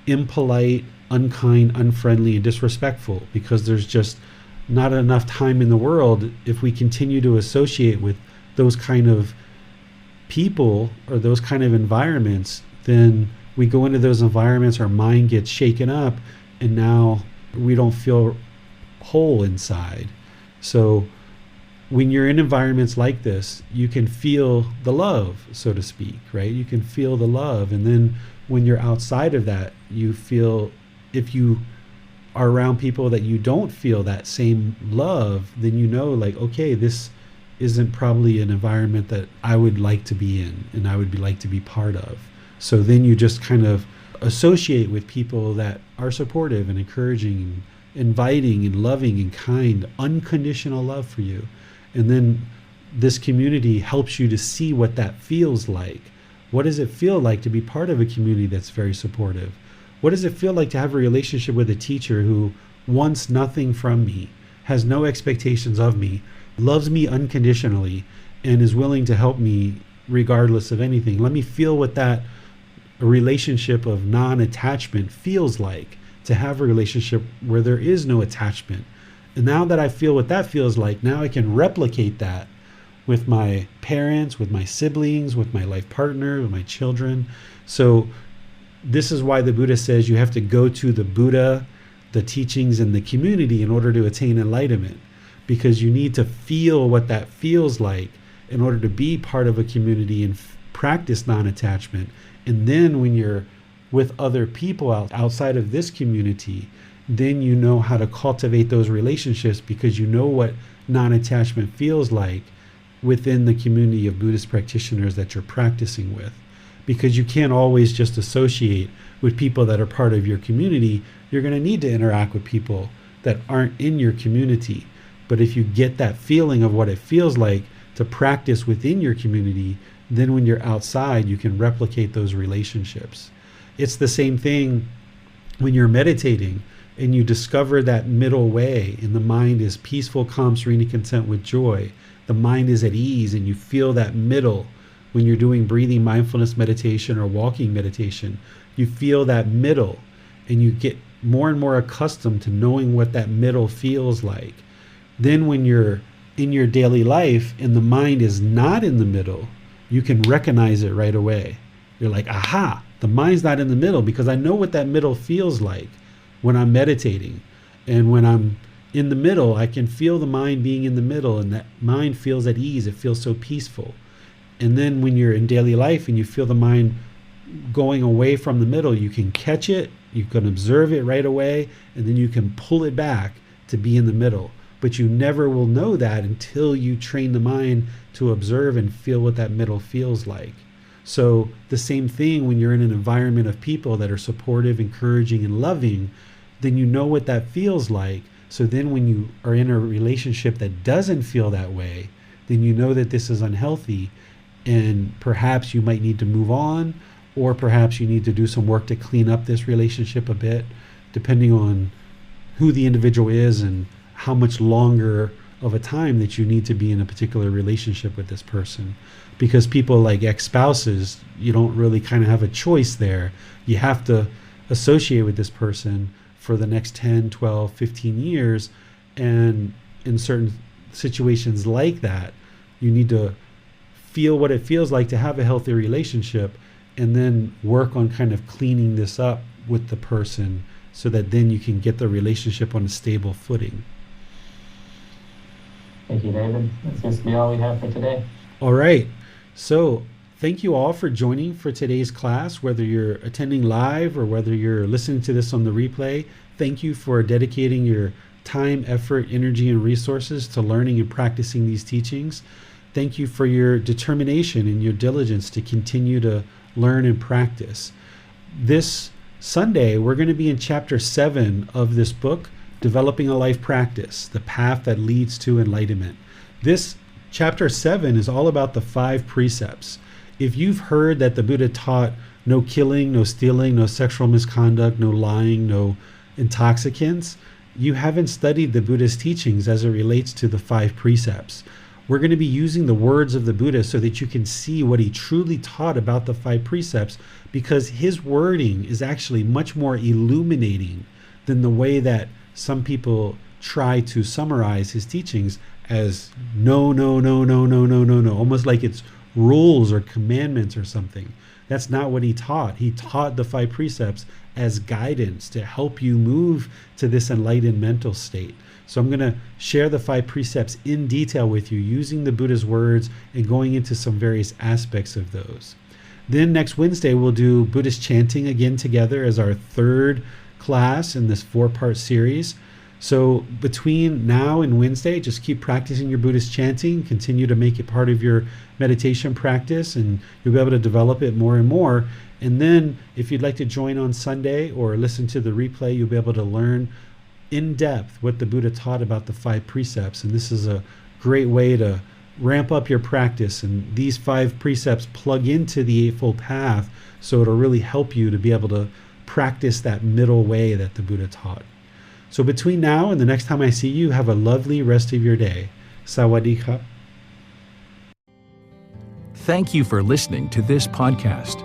impolite, unkind, unfriendly, and disrespectful, because there's just not enough time in the world. If we continue to associate with those kind of people or those kind of environments, then we go into those environments, our mind gets shaken up, and now we don't feel whole inside. So when you're in environments like this, you can feel the love, so to speak, right? You can feel the love. And then when you're outside of that, you feel, if you are around people that you don't feel that same love, then you know, like, okay, this isn't probably an environment that I would like to be in and I would like to be part of. So then you just kind of associate with people that are supportive and encouraging and inviting and loving and kind, unconditional love for you. And then this community helps you to see what that feels like. What does it feel like to be part of a community that's very supportive? What does it feel like to have a relationship with a teacher who wants nothing from me, has no expectations of me, loves me unconditionally, and is willing to help me regardless of anything? Let me feel what that relationship of non-attachment feels like, to have a relationship where there is no attachment. And now that I feel what that feels like, now I can replicate that with my parents, with my siblings, with my life partner, with my children. So this is why the Buddha says you have to go to the Buddha, the teachings, and the community in order to attain enlightenment, because you need to feel what that feels like in order to be part of a community and practice non-attachment. And then when you're with other people outside of this community, then you know how to cultivate those relationships, because you know what non-attachment feels like within the community of Buddhist practitioners that you're practicing with. Because you can't always just associate with people that are part of your community. You're going to need to interact with people that aren't in your community. But if you get that feeling of what it feels like to practice within your community, then when you're outside, you can replicate those relationships. It's the same thing when you're meditating and you discover that middle way, and the mind is peaceful, calm, serene, and content with joy. The mind is at ease, and you feel that middle when you're doing breathing mindfulness meditation or walking meditation. You feel that middle, and you get more and more accustomed to knowing what that middle feels like. Then when you're in your daily life and the mind is not in the middle, you can recognize it right away. You're like, aha, the mind's not in the middle, because I know what that middle feels like when I'm meditating. And when I'm in the middle, I can feel the mind being in the middle, and that mind feels at ease. It feels so peaceful. And then when you're in daily life and you feel the mind going away from the middle, you can catch it, you can observe it right away, and then you can pull it back to be in the middle. But you never will know that until you train the mind to observe and feel what that middle feels like. So the same thing when you're in an environment of people that are supportive, encouraging, and loving, then you know what that feels like. So then when you are in a relationship that doesn't feel that way, then you know that this is unhealthy, and perhaps you might need to move on, or perhaps you need to do some work to clean up this relationship a bit, depending on who the individual is and how much longer of a time that you need to be in a particular relationship with this person. Because people like ex-spouses, you don't really kind of have a choice there. You have to associate with this person for the next 10, 12, 15 years. And in certain situations like that, you need to feel what it feels like to have a healthy relationship, and then work on kind of cleaning this up with the person, so that then you can get the relationship on a stable footing. Thank you, David. That seems to be all we have for today. All right. So thank you all for joining for today's class, whether you're attending live or whether you're listening to this on the replay. Thank you for dedicating your time, effort, energy, and resources to learning and practicing these teachings. Thank you for your determination and your diligence to continue to learn and practice. This Sunday, we're going to be in chapter 7 of this book, Developing a Life Practice, The Path That Leads to Enlightenment. This chapter 7 is all about the 5 precepts. If you've heard that the Buddha taught no killing, no stealing, no sexual misconduct, no lying, no intoxicants, you haven't studied the Buddha's teachings as it relates to the 5 precepts. We're going to be using the words of the Buddha so that you can see what he truly taught about the 5 precepts, because his wording is actually much more illuminating than the way that some people try to summarize his teachings as no, no, no, no, no, no, no, no, almost like it's rules or commandments or something. That's not what he taught. He taught the 5 precepts as guidance to help you move to this enlightened mental state. So I'm going to share the 5 precepts in detail with you, using the Buddha's words and going into some various aspects of those. Then next Wednesday, we'll do Buddhist Chanting again together as our 3rd class in this 4-part series. So between now and Wednesday, just keep practicing your Buddhist chanting, continue to make it part of your meditation practice, and you'll be able to develop it more and more. And then if you'd like to join on Sunday or listen to the replay, you'll be able to learn in depth what the Buddha taught about the 5 precepts. And this is a great way to ramp up your practice. And these 5 precepts plug into the Eightfold Path, so it'll really help you to be able to practice that middle way that the Buddha taught. So between now and the next time I see you, have a lovely rest of your day. Sawadee-ka. Thank you for listening to this podcast.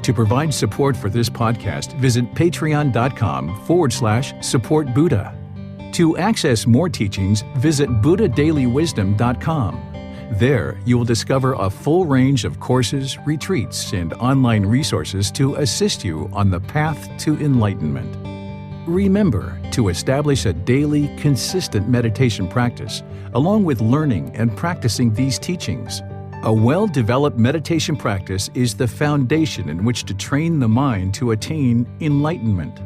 To provide support for this podcast, visit patreon.com/support Buddha. To access more teachings, visit buddhadailywisdom.com. There, you will discover a full range of courses, retreats, and online resources to assist you on the path to enlightenment. Remember to establish a daily, consistent meditation practice, along with learning and practicing these teachings. A well-developed meditation practice is the foundation in which to train the mind to attain enlightenment.